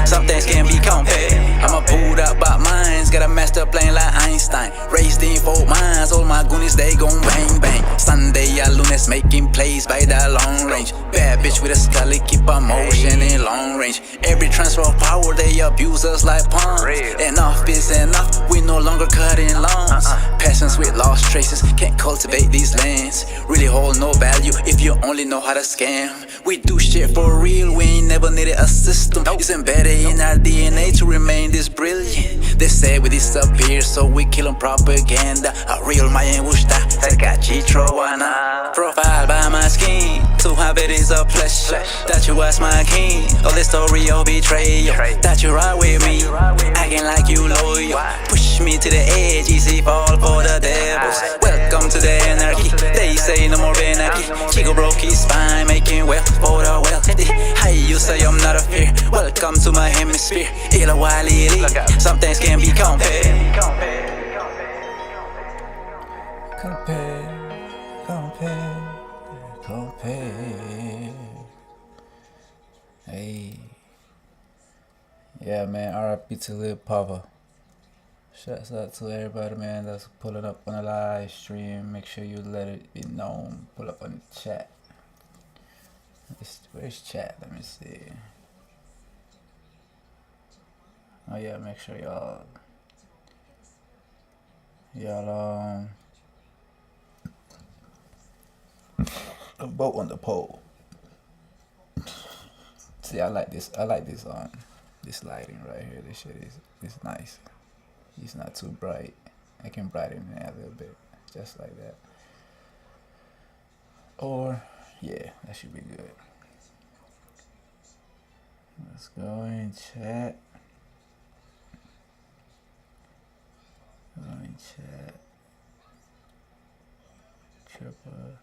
some things can be compared. I'm a pulled up by minds, got a master plan like Einstein. Raised in 4 minds, all my goonies they gon' bang bang. Sunday I lunas making plays by that long range. Bad bitch with a scully, keep a motion in long range. Every transfer of power they abuse us like pawns. Enough is enough, we no longer cutting lawns. Peasants with lost traces can't cultivate these lands. Really hold no value if you only know how to scam. We do shit for real, we ain't never needed a system. It's embedded in our DNA to remain this brilliant. They say we disappear, so we kill on propaganda. A real Mayan wushta, Sakachitrowana. Profile by my skin, to have it is a pleasure. That you was my king, all the story of betrayal. That you ride with me, acting like you loyal. Push me to the edge, easy fall for the devils. Welcome to the anarchy, they say no more anarchy. Chico broke his spine, making wealth for the wealthy. Hey, you say I'm not a fear, welcome to my hemisphere. It a while some things can be compared. Compare. Hey. Yeah, man, RIP to Lil Papa. Shouts out to everybody, man, that's pulling up on the live stream. Make sure you let it be known. Pull up on the chat. Where's chat? Let me see. Oh yeah, make sure y'all vote on the poll. See, I like this this lighting right here. This shit is nice. It's not too bright. I can brighten it a little bit, just like that. Or yeah, that should be good. Let's go in chat. Go in chat. Triple.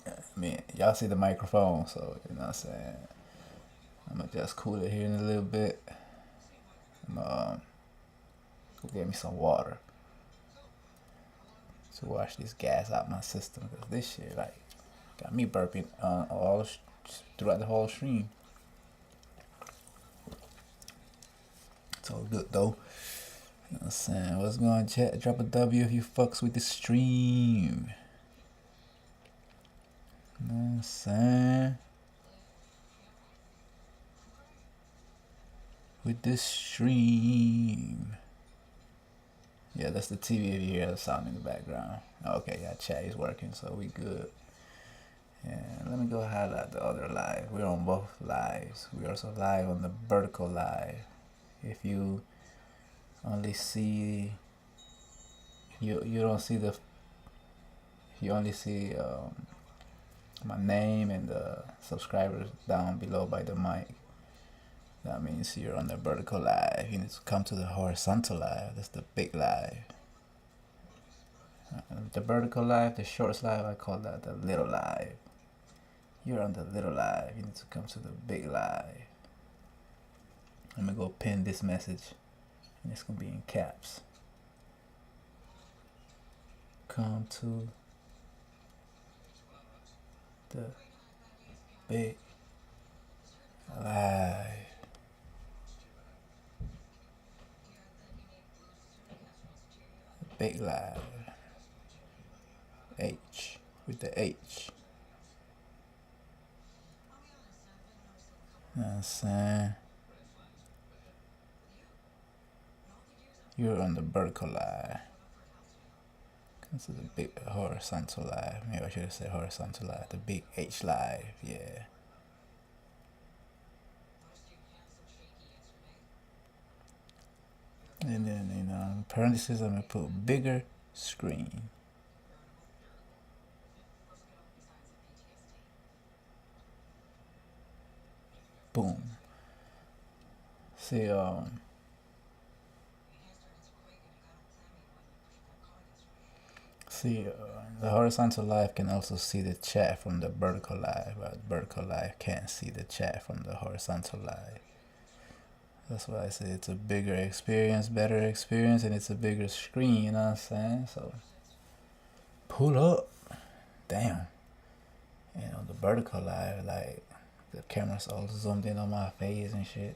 I mean, y'all see the microphone, so you know what I'm saying. I'm gonna just cool it here in a little bit. Go get me some water to wash this gas out my system, because this shit like got me burping all throughout the whole stream. It's all good though. You know what I'm saying? What's going on, chat? Drop a W if you fucks with the stream. You know what I'm saying? With this stream. Yeah, that's the TV if you hear the sound in the background. Okay, yeah, chat is working, so we good. And let me go highlight the other live. We're on both lives. We're also live on the vertical live. If you only see, you don't see the, you only see my name and the subscribers down below by the mic. That means you're on the vertical live. You need to come to the horizontal live. That's the big live. The vertical live, the shorts live, I call that the little live. You're on the little live. You need to come to the big live. I'm gonna go pin this message, and it's gonna be in caps. Come to the big live. Big live. H with the H. You know what I'm saying? You're on the vertical live. Come to the big horizontal live. Maybe I should have said horizontal live. The big H live, yeah. And then, you know, in parentheses, I'm gonna put bigger screen. Boom. See, the horizontal live can also see the chat from the vertical live, but vertical live can't see the chat from the horizontal live. That's why I say it's a bigger experience, better experience, and it's a bigger screen, you know what I'm saying? So, pull up. Damn. You know, the vertical live, like, the camera's all zoomed in on my face and shit.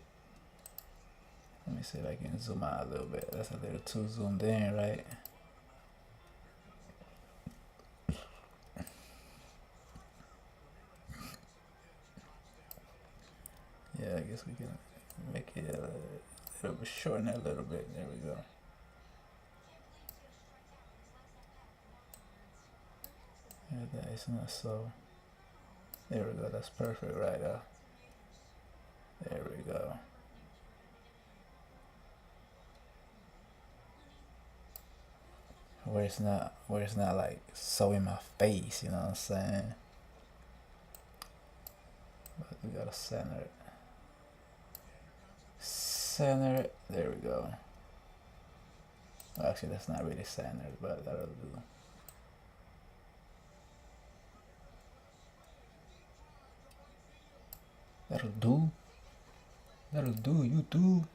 Let me see if I can zoom out a little bit. That's a little too zoomed in, right? Yeah, I guess we can make it a little bit, shorten it a little bit. There we go. Yeah, that is not so. There we go. That's perfect right now. There we go. Where it's not like so in my face, you know what I'm saying? But we gotta center it. Center it. There we go. Well, actually, that's not really centered, but that'll do. That'll do. That'll do. You do.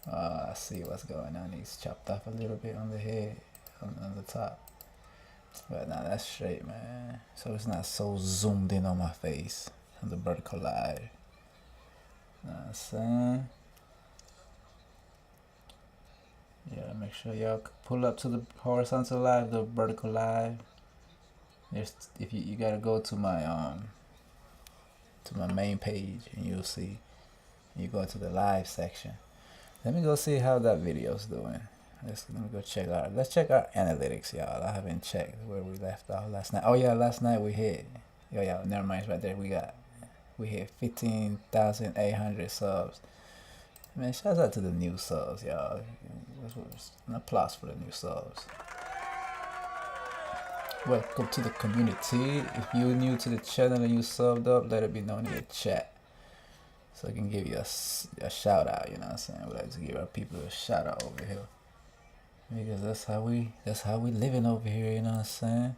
I see what's going on. He's chopped off a little bit on the head, on the top. But nah, that's straight, man. So it's not so zoomed in on my face. on the vertical live. You know what I'm saying? Yeah, make sure y'all pull up to the horizontal live, the vertical live. There's, if you gotta go to my main page, and you'll see. You go to the live section. Let me go see how that video's doing. Let me go check out. Let's check our analytics, y'all. I haven't checked where we left off last night. Oh yeah, last night we hit. Yeah, never mind. It's right there. We hit 15,800 subs. Man, shout out to the new subs, y'all. An applause for the new subs. Welcome to the community. If you're new to the channel and you subbed up, let it be known in the chat, so I can give you a shout out. You know what I'm saying? We like to give our people a shout out over here, because that's how we living over here. You know what I'm saying?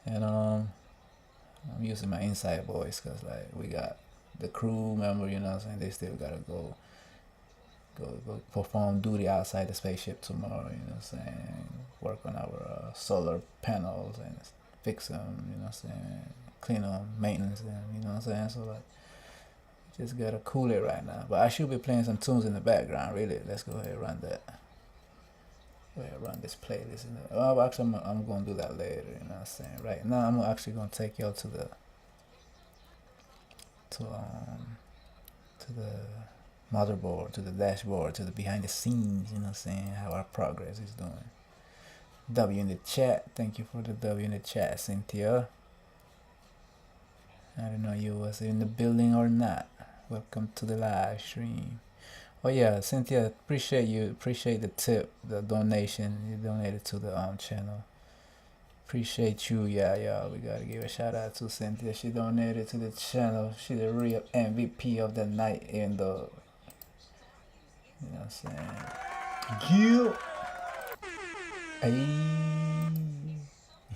And I'm using my inside voice because like we got the crew member. You know what I'm saying? They still gotta go perform duty outside the spaceship tomorrow. You know what I'm saying? Work on our solar panels and fix them. You know what I'm saying? Clean them, maintenance them. You know what I'm saying? So like, just gotta cool it right now. But I should be playing some tunes in the background. Really, let's go ahead and run that. Go ahead and run this playlist. Oh, actually, I'm gonna do that later. You know what I'm saying? Right now, I'm actually gonna take y'all to the motherboard, to the dashboard, to the behind the scenes. You know what I'm saying? How our progress is doing. W in the chat. Thank you for the W in the chat, Cynthia. I don't know you was in the building or not. Welcome to the live stream. Oh yeah, Cynthia, appreciate the tip, the donation you donated to the channel. Appreciate you. Yeah, we gotta give a shout out to Cynthia. She donated to the channel. She's the real MVP of the night, even though, you know what I'm saying?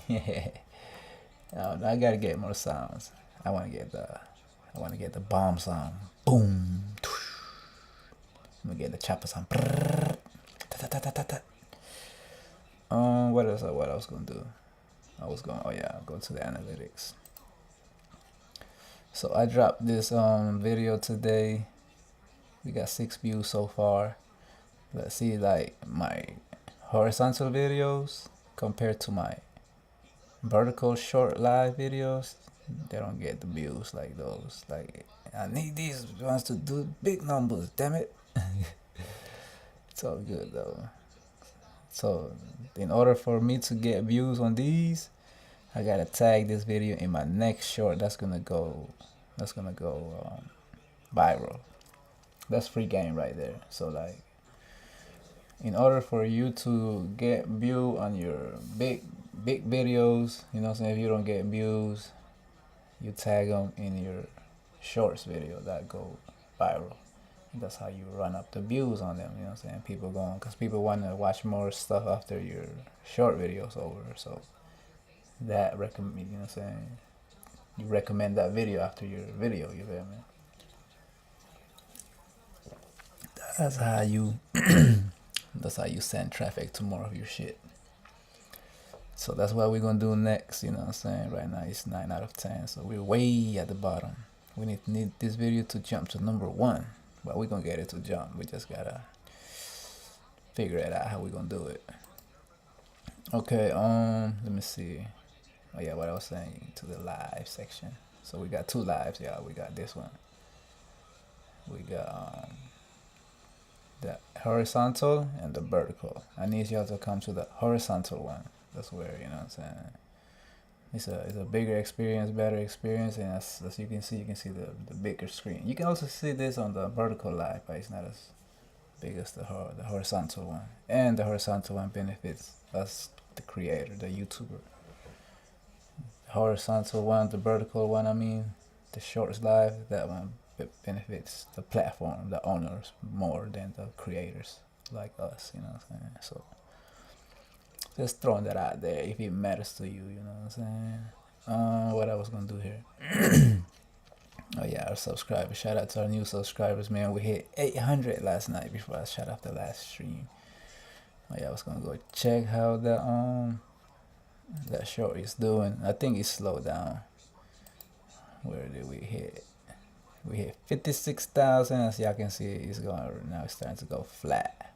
Yeah. I gotta get more sounds. I wanna get the bomb sound. Boom. I'm gonna get the chopper sound. What else? What I was gonna do? Go to the analytics. So I dropped this video today. We got 6 views so far. Let's see, like my horizontal videos compared to my vertical short live videos. They don't get the views like those. Like, I need these ones to do big numbers, damn it. It's all good though. So in order for me to get views on these, I gotta tag this video in my next short. That's gonna go viral. That's free game right there. So like, in order for you to get view on your big videos, you know what I'm saying, if you don't get views, you tag them in your shorts video that go viral. That's how you run up the views on them. You know what I'm saying? People going, because people want to watch more stuff after your short videos over. So that recommend, you know what I'm saying, you recommend that video after your video. You feel me? That's how you that's how you send traffic to more of your shit. So that's what we're gonna do next. You know what I'm saying? Right now it's 9 out of 10, so we're way at the bottom. We need this video to jump to number 1. But we're gonna get it to jump. We just gotta figure it out how we're gonna do it. Okay, let me see. Oh yeah, what I was saying, to the live section. So we got 2 lives, yeah. We got this one. We got the horizontal and the vertical. I need y'all to come to the horizontal one. That's where, you know what I'm saying, it's a bigger experience, better experience, and as you can see the bigger screen. You can also see this on the vertical live, but it's not as big as the horizontal one. And the horizontal one benefits us, the creator, the YouTuber. The horizontal one, the vertical one, I mean, the shorts live, that one benefits the platform, the owners, more than the creators like us, you know what I'm saying? So just throwing that out there if it matters to you, you know what I'm saying? What I was gonna do here. Oh yeah, our subscribers. Shout out to our new subscribers, man. We hit 800 last night before I shut off the last stream. Oh yeah, I was gonna go check how that short is doing. I think it's slowed down. Where did we hit? We hit 56,000. As y'all can see, it's going now. It's starting to go flat.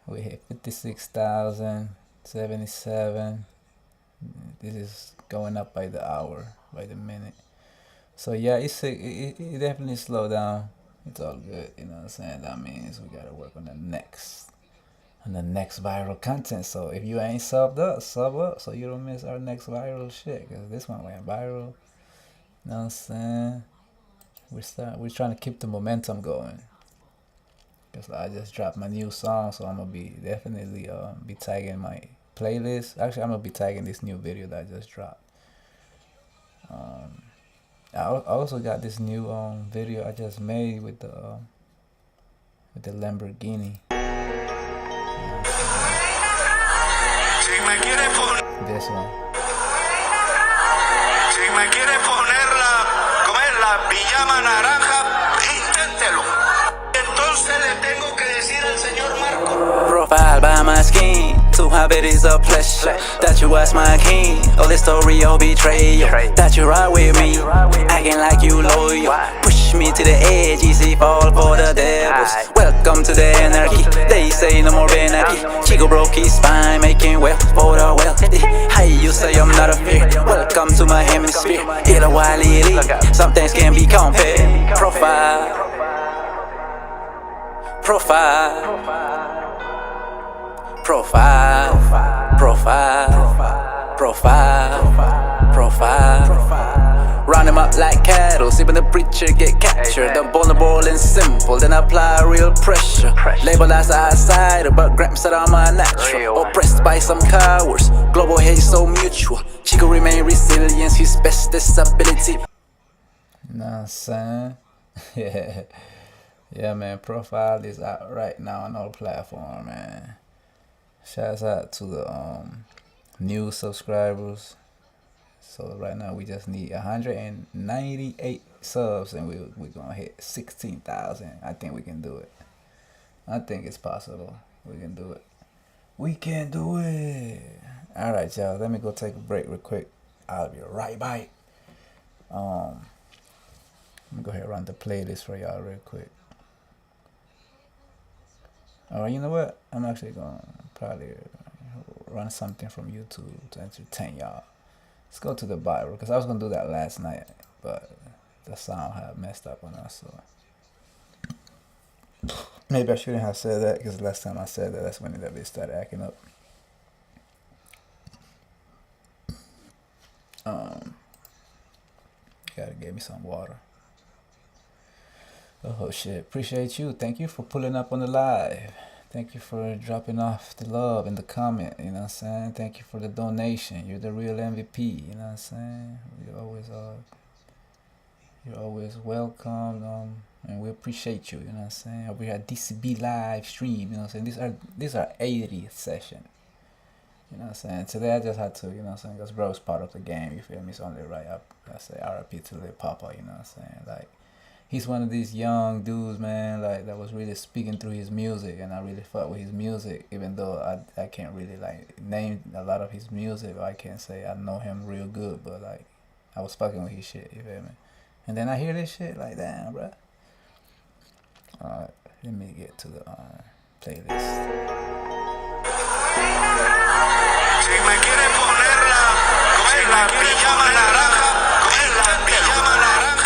We hit 56,077. This is going up by the hour, by the minute. So yeah, it definitely slowed down. It's all good, you know what I'm saying? That means we gotta work on the next viral content. So if you ain't subbed up, sub up so you don't miss our next viral shit. Cause this one went viral. You know what I'm saying? We're trying to keep the momentum going. Cause I just dropped my new song, so I'm gonna be definitely be tagging my playlist. Actually, I'm gonna be tagging this new video that I just dropped. I also got this new video I just made with the Lamborghini. This one. Si me quiere poner la pijama naranja, inténtelo. Entonces le tengo que decir al señor Marco. Profile by my skin, to have it is a pleasure. That you was my king, all the story of betrayal. That you ride with me, acting like you loyal. Push me to the edge, easy fall for the devils. Welcome to the anarchy, they say no more anarchy. Chico broke his spine, making wealth for the wealthy. How you say I'm not a fear? Welcome to my hemisphere. Hit a wild elite, some things can be compared. Profile. Round them up like cattle, see when the preacher get captured. I'm vulnerable and simple, then apply real pressure. Label as outsider, but grams that I'm unnatural. Oppressed by some cowards, global hate so mutual. Chico remain resilience, his best disability. You know what I'm saying? Yeah, man. Profile is out right now on all platforms, man. Shouts out to the new subscribers. So right now we just need 198 subs and we're gonna hit 16,000. I think we can do it. I think it's possible. We can do it. We can do it. All right, y'all. Let me go take a break real quick. I'll be right back. Let me go ahead and run the playlist for y'all real quick. Alright, you know what? I'm actually gonna probably run something from YouTube to entertain y'all. Let's go to the Bible, because I was gonna do that last night, but the sound had messed up on us, so maybe I shouldn't have said that, because last time I said that, that's when that bitch started acting up. Gotta give me some water. Oh shit, appreciate you. Thank you for pulling up on the live. Thank you for dropping off the love in the comment, you know what I'm saying? Thank you for the donation. You're the real MVP, you know what I'm saying? You're always welcome, and we appreciate you, you know what I'm saying? We had DCB live stream, you know what I'm saying? These are 80th session. You know what I'm saying? Today I just had to, you know what I'm saying? Because bro's part of the game, you feel me? It's only right up. I say RIP to Lil Papa, you know what I'm saying? Like, he's one of these young dudes, man, like, that was really speaking through his music, and I really fuck with his music, even though I can't really, like, name a lot of his music, or I can't say I know him real good, but, like, I was fucking with his shit, you feel me? And then I hear this shit, like, damn, bruh. Alright, let me get to the playlist. Si me quiere poner la pijama naranja,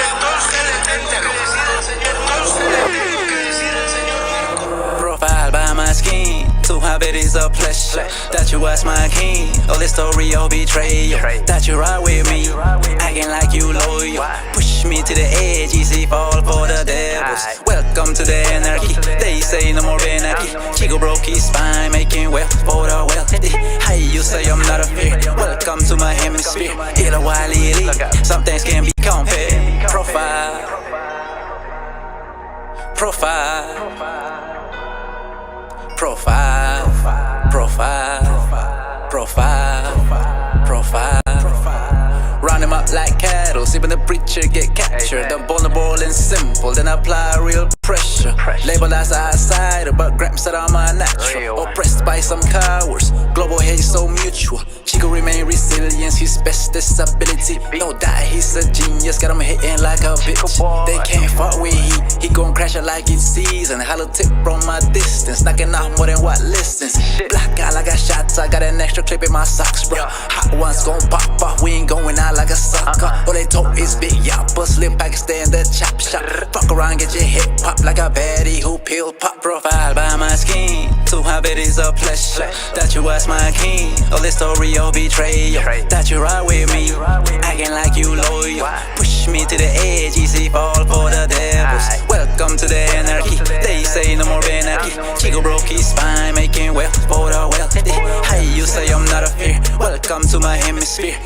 entonces le tengo que decir al señor Marco. Profile by my skin, to have it is a pleasure. That you was my king, all the story of betrayal. That you ride with me, acting like you loyal. Push me to the edge, easy fall for the devils. Welcome to the anarchy, they say no more anarchy. Chico broke his spine, making wealth for the wealthy. How you say I'm not a fear? Welcome to my hemisphere. Hit a wild elite, some things can be compared. Profile. Round them up like cattle, see when the preacher get captured. I'm vulnerable and simple, then apply real pressure. Label as outsider, but grams that I'm unnatural. Oppressed by some cowards, global hate so mutual. Chico remain resilient, his best disability. No doubt he's a genius, got him hitting like a bitch. They can't fuck with he gon' crash it like it's season. Hollow tip from my distance, knocking out more than what listens. Black out like I shots, I got an extra clip in my socks, bro. Hot ones gon' pop off, we ain't going out like a sucker. All they told is big yapper, slip back and stay in the chop shop. Fuck around, get your hip pop like a baddie who pill pop. Profile by my skin, to have it is a pleasure that you was my king. All this story of betrayal, that you ride with me, acting like you loyal. Push me to the edge, easy fall for the devils. Welcome to the anarchy, they say no more anarchy. Chico broke his spine, making wealth for the wealthy. Hey, you say I'm not a fear, welcome to my hemisphere.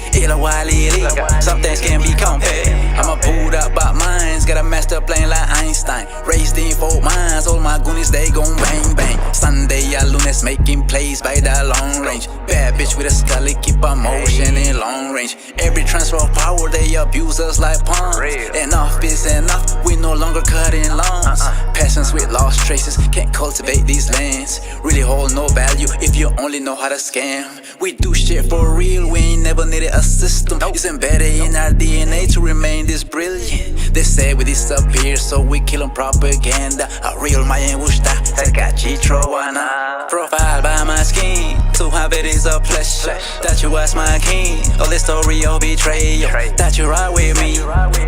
Some things can be compared. I'm a pulled up by minds, got a master plan like Einstein. Raised in 4 minds, all my goonies they gon' bang bang. Sunday a lunes making plays by the long range. Bad bitch with a scully, keep a motion in long range. Every transfer of power they abuse us like pawns. Enough is enough, we no longer cutting lawns. Peasants with lost traces can't cultivate these lands. Really hold no value if you only know how to scam. We do shit for real, we ain't never needed a system. It's embedded in our DNA to remain this brilliant. They say we disappear, so we kill on propaganda. A real Mayan Wushta, Takachitrowana. Profile by my skin, to have it is a pleasure that you was my king. All this story of betrayal, that you ride with me,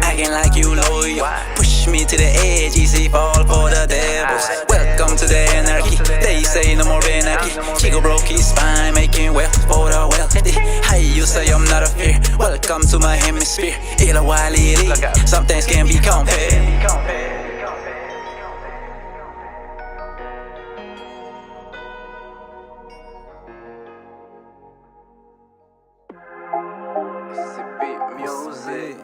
acting like you loyal. Push me to the edge, easy fall for the devils. Welcome to the anarchy, they say no more anarchy. Chico broke his spine, making wealth for the wealthy. Hey, you say I'm not a fear, welcome to my hemisphere. Some things can be compared. DCB Muzik.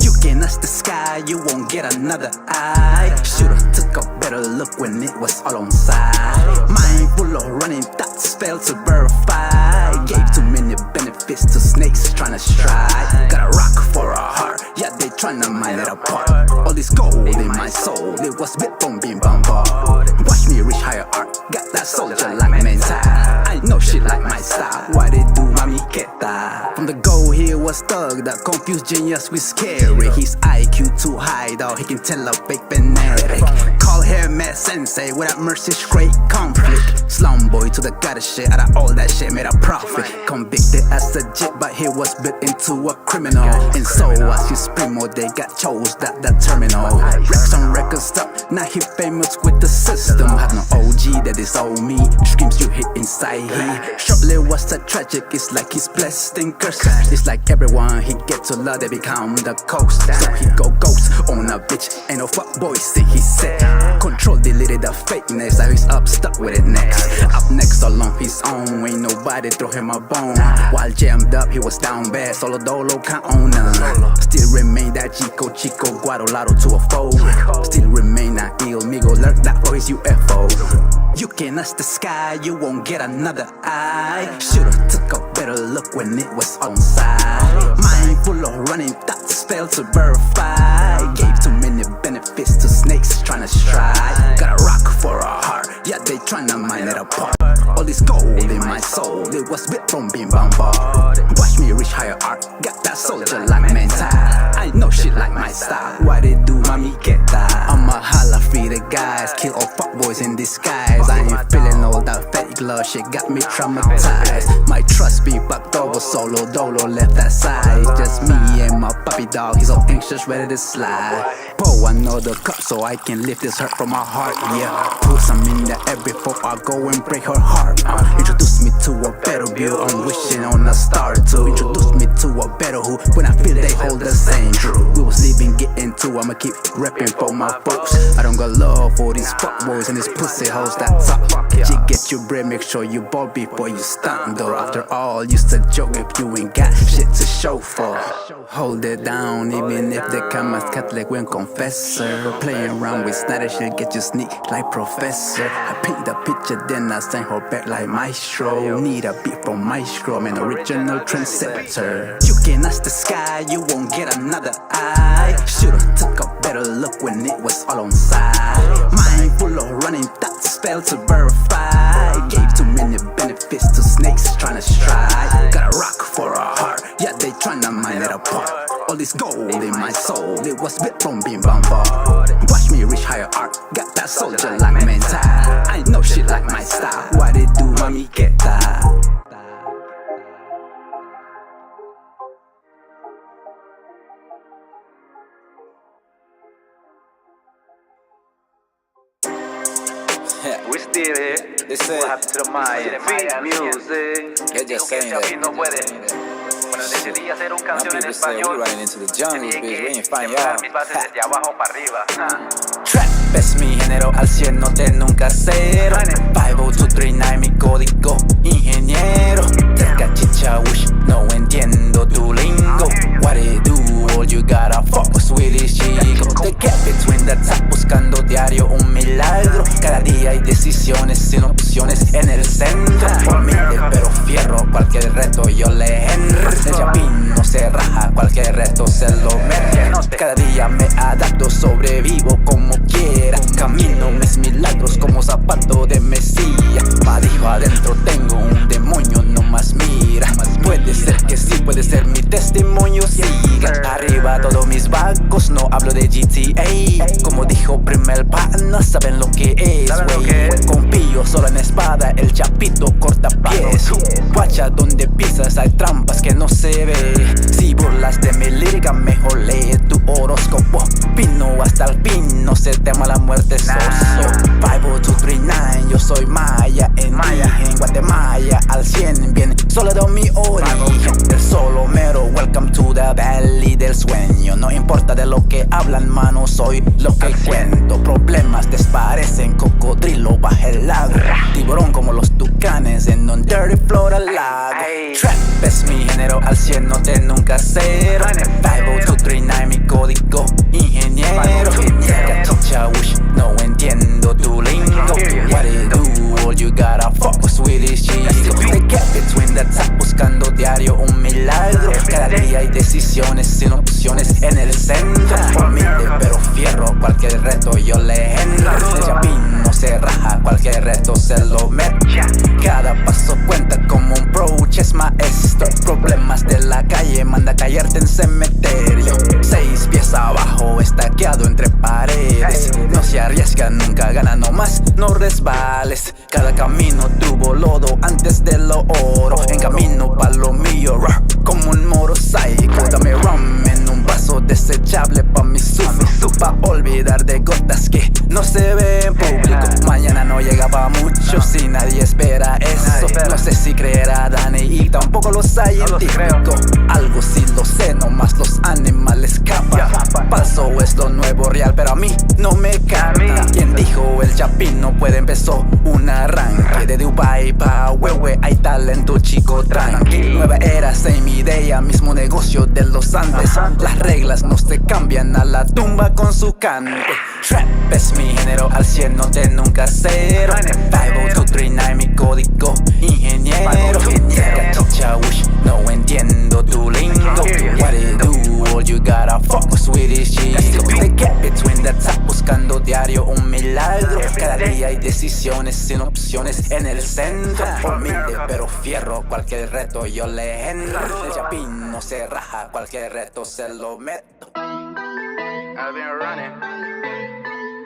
You can ask the sky, you won't get another eye. Should've took a better look when it was all on side. Mind full of running thoughts, failed to verify. Gave too many benefits to snakes tryna stride. Got a rock for a heart, yeah they tryna mine it apart. All this gold in my soul, it was built from being bombarded. Watch me reach higher art, got that soldier like mental. I know shit like my style, why they do mami queta. From the go he was thug, that confused genius with scary. His IQ too high, though he can tell a fake fanatic. Call him mad sensei, without mercy straight conflict. Slum boy to the goddess shit, out of all that shit made a profit. Convicted as a jit, but he was built into a criminal. And so was his primo, they got chose that terminal. Rex on record stop, now he famous with the system. Have no OG that is all me, screams you hit inside he. Shortly was a tragic, it's like he's blessed and cursed. It's like everyone he gets to love, they become the coast. So he go ghost on a bitch, ain't no fuck boy, see he said. Control deleted the fakeness, now he's up stuck with it next. Up next all on his own, ain't nobody throw him a bone. While jammed up he was down bad, solo dolo can't own none. Still remain that Chico Guadolado to a foe. Still remain that ill migo, lurk that for his UFO. You can ask the sky, you won't get another eye. Should've took a better look when it was on side. Mind full of running thoughts, failed to verify. Gave too many benefits to snakes tryna stride. Got a rock for a heart, yeah they tryna mine it apart. All this gold in my soul, it was built from being bombarded. Watch me reach higher art, got that soldier like mental. I know shit like my style, why they do mami queta. I'm a holla free the guys, kill all fuckboys in disguise. I ain't feeling all that fake love shit, got me traumatized. My trust be fucked over, solo dolo left that side. Just me and my puppy dog, he's all anxious, ready to slide. Pour another cup so I can lift this hurt from my heart, yeah. Put some in the air before I go and break her heart. Introduce me to a better view, I'm wishing on a star too. Introduce me to a better who, when I feel they hold the same true. We was leaving, getting to, I'ma keep repping for my folks. I don't got love for these fuckboys and these pussy hoes that talk. You get your bread, make sure you ball before you stunt though. After all, used to joke if you ain't got shit to show for. Hold it down, even if they come as Catholic when confessor. Playing around with snatty shit, get you sneak like professor. I paint the picture, then I send her back like maestro. Need a beat from maestro, I'm an original trendsetter. You can ask the sky, you won't get another eye. Should've took a better look when it was all on side. Mind full of running thoughts, failed to verify. Gave too this gold in my soul. It was built from being bombarded. Watch me reach higher art. Got that soldier like mental. I know shit like my style. What it do, mami, get that? We still here. They say, What happened to the Maya? Music. they're just saying that. No puede. Bueno, decidí hacer un My canción en people say we español. running into the jungle, Tenía bitch. We ain't que find sembrar out. mis bases desde abajo para arriba. Trap es mi género, al 100 no te nunca cero. 50239 mi código, ingeniero. Cerca chicha wish, no entiendo tu lingo. What it do, all you gotta focus with is chico. The gap between the top, buscando diario un milagro. Cada día hay decisiones sin opciones en el centro. Humilde pero fierro, cualquier reto yo le entro. El chapín no se raja, cualquier reto se lo mete. Cada día me adapto, sobrevivo como quiera. Camino mis milagros como zapato de Mesías. Ma dijo adentro tengo un demonio, no más mira. Puede ser que sí, puede ser mi testimonio. Siga arriba todos mis vagos, no hablo de GTA. Como dijo primer pana, saben lo que es, wey. Con pillo solo en espada, el chapito corta pies. Guacha donde pisas hay trampas que no se ve. Si burlas de mi lírica, mejor lee tu horóscopo. Pino hasta el pin, no se tema la muerte soso. 50239, yo soy maya en Guatemala, al 100 bien, solo de mi origen. El solo mero, welcome to the valley del sueño. No importa de lo que hablan, mano, soy lo que cuento. Problemas desparecen, cocodrilo baja el lago. Tiburón como los tucanes en un dirty Florida lago. Trap es mi género, al 100 no te nunca cero. 50239 mi código, ingeniero. Chicha wish, no entiendo tu lingo. What it do, all you gotta focus with is chico. The gap between the top, buscando diario un milagro. Cada día hay decisiones sin opciones en el centro. Humilde pero fierro, cualquier reto yo le entro. El chapín no se raja, cualquier reto se lo mete. Cada paso cuenta como un approach es maestro. Problemas de la calle, manda a callarte en cementerio. 6 pies abajo, estaqueado entre paredes. No se arriesga, nunca gana, nomás no resbales. Cada camino tuvo lodo antes de lo oro. En camino pa' lo mío, como un motorcycle. Dame rum en un vaso desechable pa' mi sufro. Pa' olvidar de gotas que no se ven en público. Mañana no llega pa' mucho si nadie espera eso. No sé si creer a Dani y tampoco lo científico. Algo sí lo sé, nomás los animales escapan. Falso es lo nuevo real, pero a mí no me capta. Quien dijo el chapín no puede, empezó un arranque. De Dubai pa' Huehue hay talento, chico, tranqui. Nueva era, same idea, mismo negocio de los Andes. Las reglas no se cambian, a la tumba con su cante. Trap es mi género, al 100 no te nunca cero. 50239 mi código, ingeniero. Chicha wish, no entiendo tu lingo. What it do, all you gotta focus with is chico. The gap between the top, buscando diario un milagro. Cada día hay decisiones sin opciones en el centro. Humilde pero fierro, cualquier reto yo le entro. El chapín no se raja, cualquier reto se lo meto. I've been running,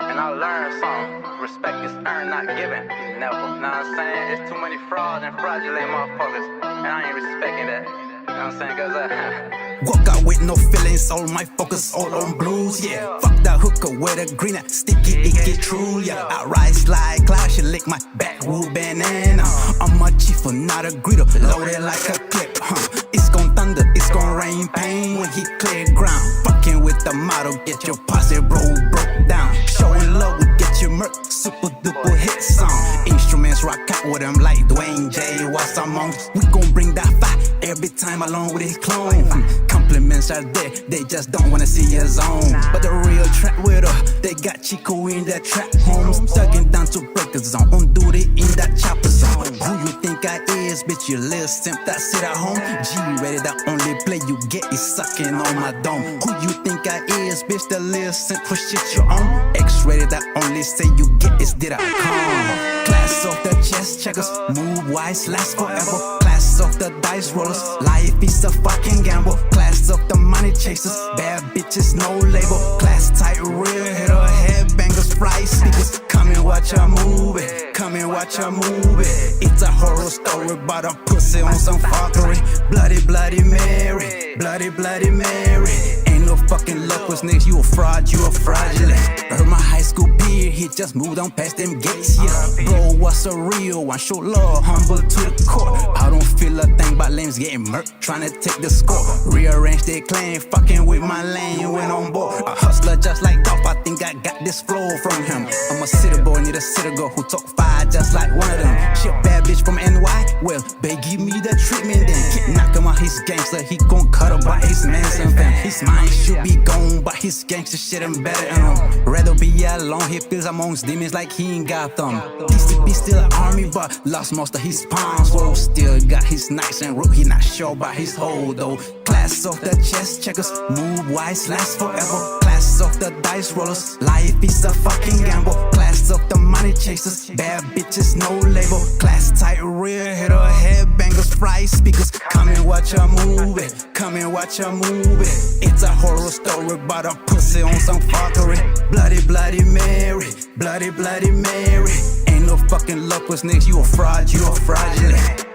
and I learned something. Respect is earned, not given. Never, know what I'm saying? It's too many frauds and fraudulent motherfuckers, and I ain't respecting that. You know what I'm saying? Cause Walk out with no feelings, all my focus all on blues, yeah. Fuck that hooker with a green, sticky, it get true, yeah. I rise like cloud, she lick my backwood banana. I'm a chief, not a greeter, loaded like a clip, It's gon' thunder, it's gon' rain pain when he clear ground. Fucking with the model, get your posse broke down. Showing love, we get your murk, super duper hit song. Instruments rock out with them like Dwayne J. What's among? We gon' bring that fire every time along with his clone. Compliments are there, they just don't wanna see your zone. But the real trap with her, they got Chico in that trap home. Stugging down to break the zone, on duty in that chopper zone. Who you think I is, bitch, you little simp that sit at home. G-ready, the only play you get is sucking on my dome. Who you think I is, bitch, the little simp for shit you own. X-rated, the only say you get is did I come. Class off the chest checkers, move wise, last forever. Class Class of the dice rollers, life is a fucking gamble. Class of the money chasers, bad bitches, no label. Class tight, real hitter, headbangers, fly speakers. Come and watch a movie, come and watch a movie. It's a horror story about a pussy on some fuckery. Bloody, bloody Mary, bloody, bloody Mary. Ain't no fucking luck with niggas, you a fraud, you a fraudulent. Heard my high school peer, he just moved on past them gates, yeah. Bro, what's a real one? Show love, humble to the core. I don't feel a thing about lames getting murked, trying to take the score. Rearrange their claim, fucking with my lane, went on board. A hustler just like Dolph, I think I got this flow from him. I'm a city boy, need a city girl who talk fire just like one of them. She a bad bitch from NY, well, they give me the treatment then. Keep knocking out his gangster, he gon' cut up by his Manson fam. His mind should be gone, but his gangster shit I'm better than him. Rather be alone, he feels amongst demons like he ain't got them. DCB still an army, but lost most of his pawns. So still got his knights and root, he not sure about his hold though. Class of the chess checkers, move wise, last forever. Class of the dice rollers, life is a fucking gamble. Class of the money chasers, bad bitches, no label. Class tight, real hitter, headbangers, fly speakers. Come and watch a movie, come and watch a movie. It's a horror story about a pussy on some fuckery. Bloody, bloody Mary, bloody, bloody Mary. Ain't no fucking luck with niggas, you a fraud, you a fraudulent.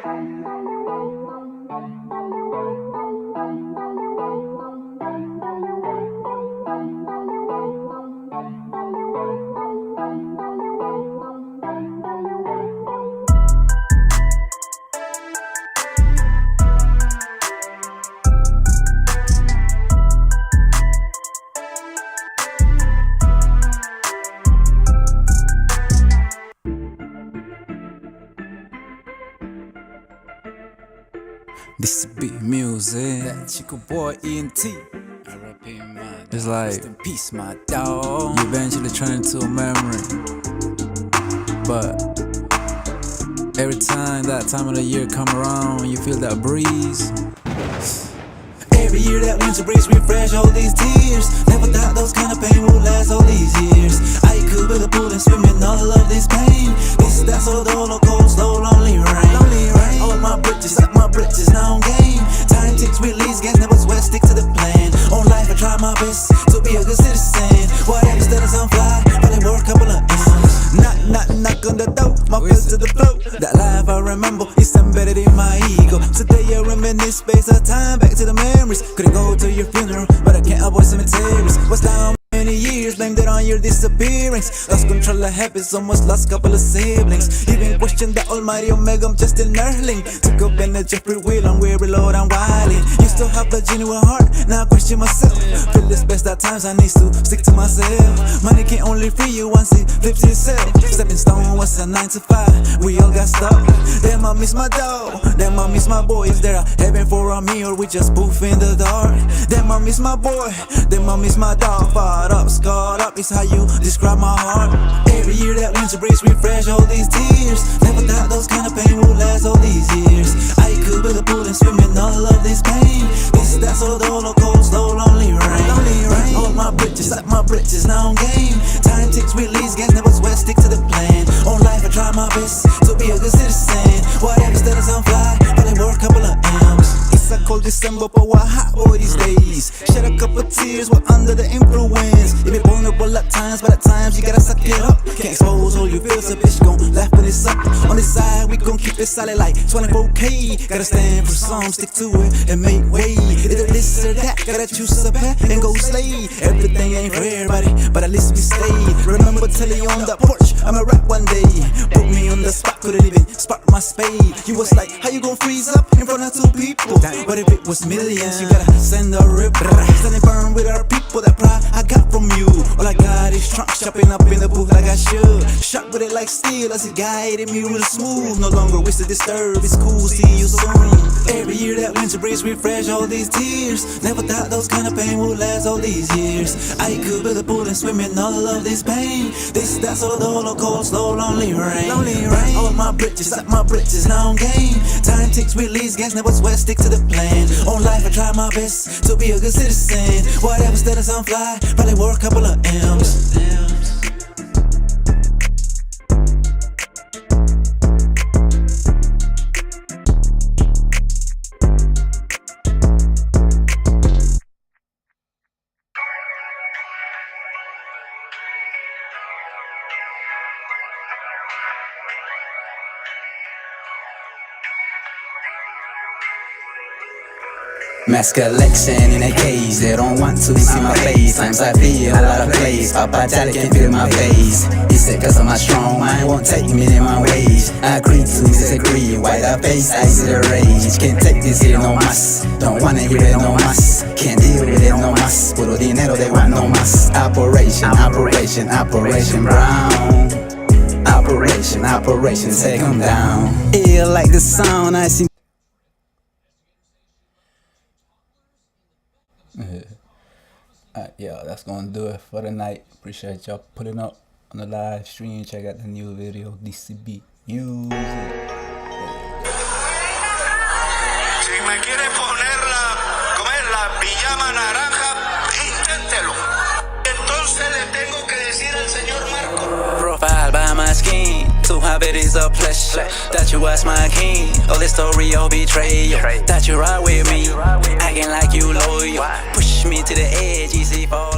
DCB Muzik, That chico boy ENT. it's like Rest in peace, my dog. you eventually turn into a memory. But every time that time of the year come around, you feel that breeze. Every year that winter breeze refresh all these tears. Never thought those kind of pain would last all these years. I could build a pool and swim in all of this pain. This, that's all the whole cold, slow, lonely rain. All my bridges, up my bridges, now on game. Time ticks, release gas, never sweat, stick to the plan. On life, I try my best to be a good citizen. Whatever status I'm fly, but I work a couple of M's. Knock on the door, my fist to the flow. That life I remember is embedded in my ego. Today I reminisce, space of time, back to the memories. Couldn't go to your funeral, but I can't avoid cemeteries. What's down many years, blamed it on your disappearance. Lost control of habits, almost lost couple of siblings. Even questioned the almighty Omega, I'm just an earthling. Took up in the Jeffrey wheel, I'm weary, Lord, I'm wilding. Used to have a genuine heart, now I question myself. Feel this best at times, I need to stick to myself. Money can only free you once it flips itself. Stepping stone was a 9 to 5, we all got stuck. Damn, I miss my dog, damn, I miss my boy. Is there a heaven for a me, or we just poof in the dark? Damn, I miss my boy, damn, I miss my dog. Fired up, scarred up is how you describe my heart. Every year that winter breeze refresh all these tears. Never thought those kind of pain would last all these years. I could build a pool and swim in all of this pain. This, that's all the whole cold, slow, lonely rain. All my bridges, up my bridges, now on game. Time ticks, release gas, never sweat, stick to the plan. On life I try my best to be a good citizen. Whatever status I'm fly, but I work a couple of M's. It's a cold December, but we're hot boy these days. Shed a couple tears, we're under the influence. You be vulnerable at times, but at times you gotta suck it up. Can't expose all your feels, a bitch gon' laugh when it's up. On this side, we gon' keep it solid like 24K. Gotta stand for some, stick to it, and make way. Either this or that, gotta choose a path and go slay. Everything ain't for everybody, but at least we stay. Remember telling you on the porch, I'ma rap one day. Put me on the spot, couldn't even spark my spade. You was like, how you gon' freeze up in front of two people? But if it was millions, you gotta send a rip. Standing firm with our people, that pride I got from you. All I got is trunk chopping up in the booth like I should. Shot with it like steel as it guided me real smooth. No longer wish to disturb, it's cool, see you soon. Every year that winter breeze refresh all these tears. Never thought those kind of pain would last all these years. I could build a pool and swim in all of this pain. This, that's all the whole cold, slow, lonely rain. All my bridges, up my bridges, now on game. Time ticks, release gas, never sweat, stick to the plan. On life I try my best to be a good citizen. Whatever status I'm fly, probably work a couple of M's. Mass collection in a cage, they don't want to see my face. Times I feel a lot of plays, Papa Daddy can feel my face. He said cause of my strong mind won't take minimum wage. I agree to disagree, why the face, I see the rage. Can't take this here no mas, don't wanna hear it no mas. Can't deal with it no mas, puro dinero they want no mas. Operation, operation, operation brown. Operation, operation, take them down. Ill like the sound I see. Yeah, that's gonna do it for the night. Appreciate y'all putting up on the live stream. Check out the new video, DCB Muzik. Si me quiere poner la pijama naranja, inténtelo. Entonces le tengo que decir al señor Marco. Profile by my skin, to have it is a pleasure. That you was my king, all the story of betrayal. That you ride with me, acting like you loyal. Push me to the edge, easy for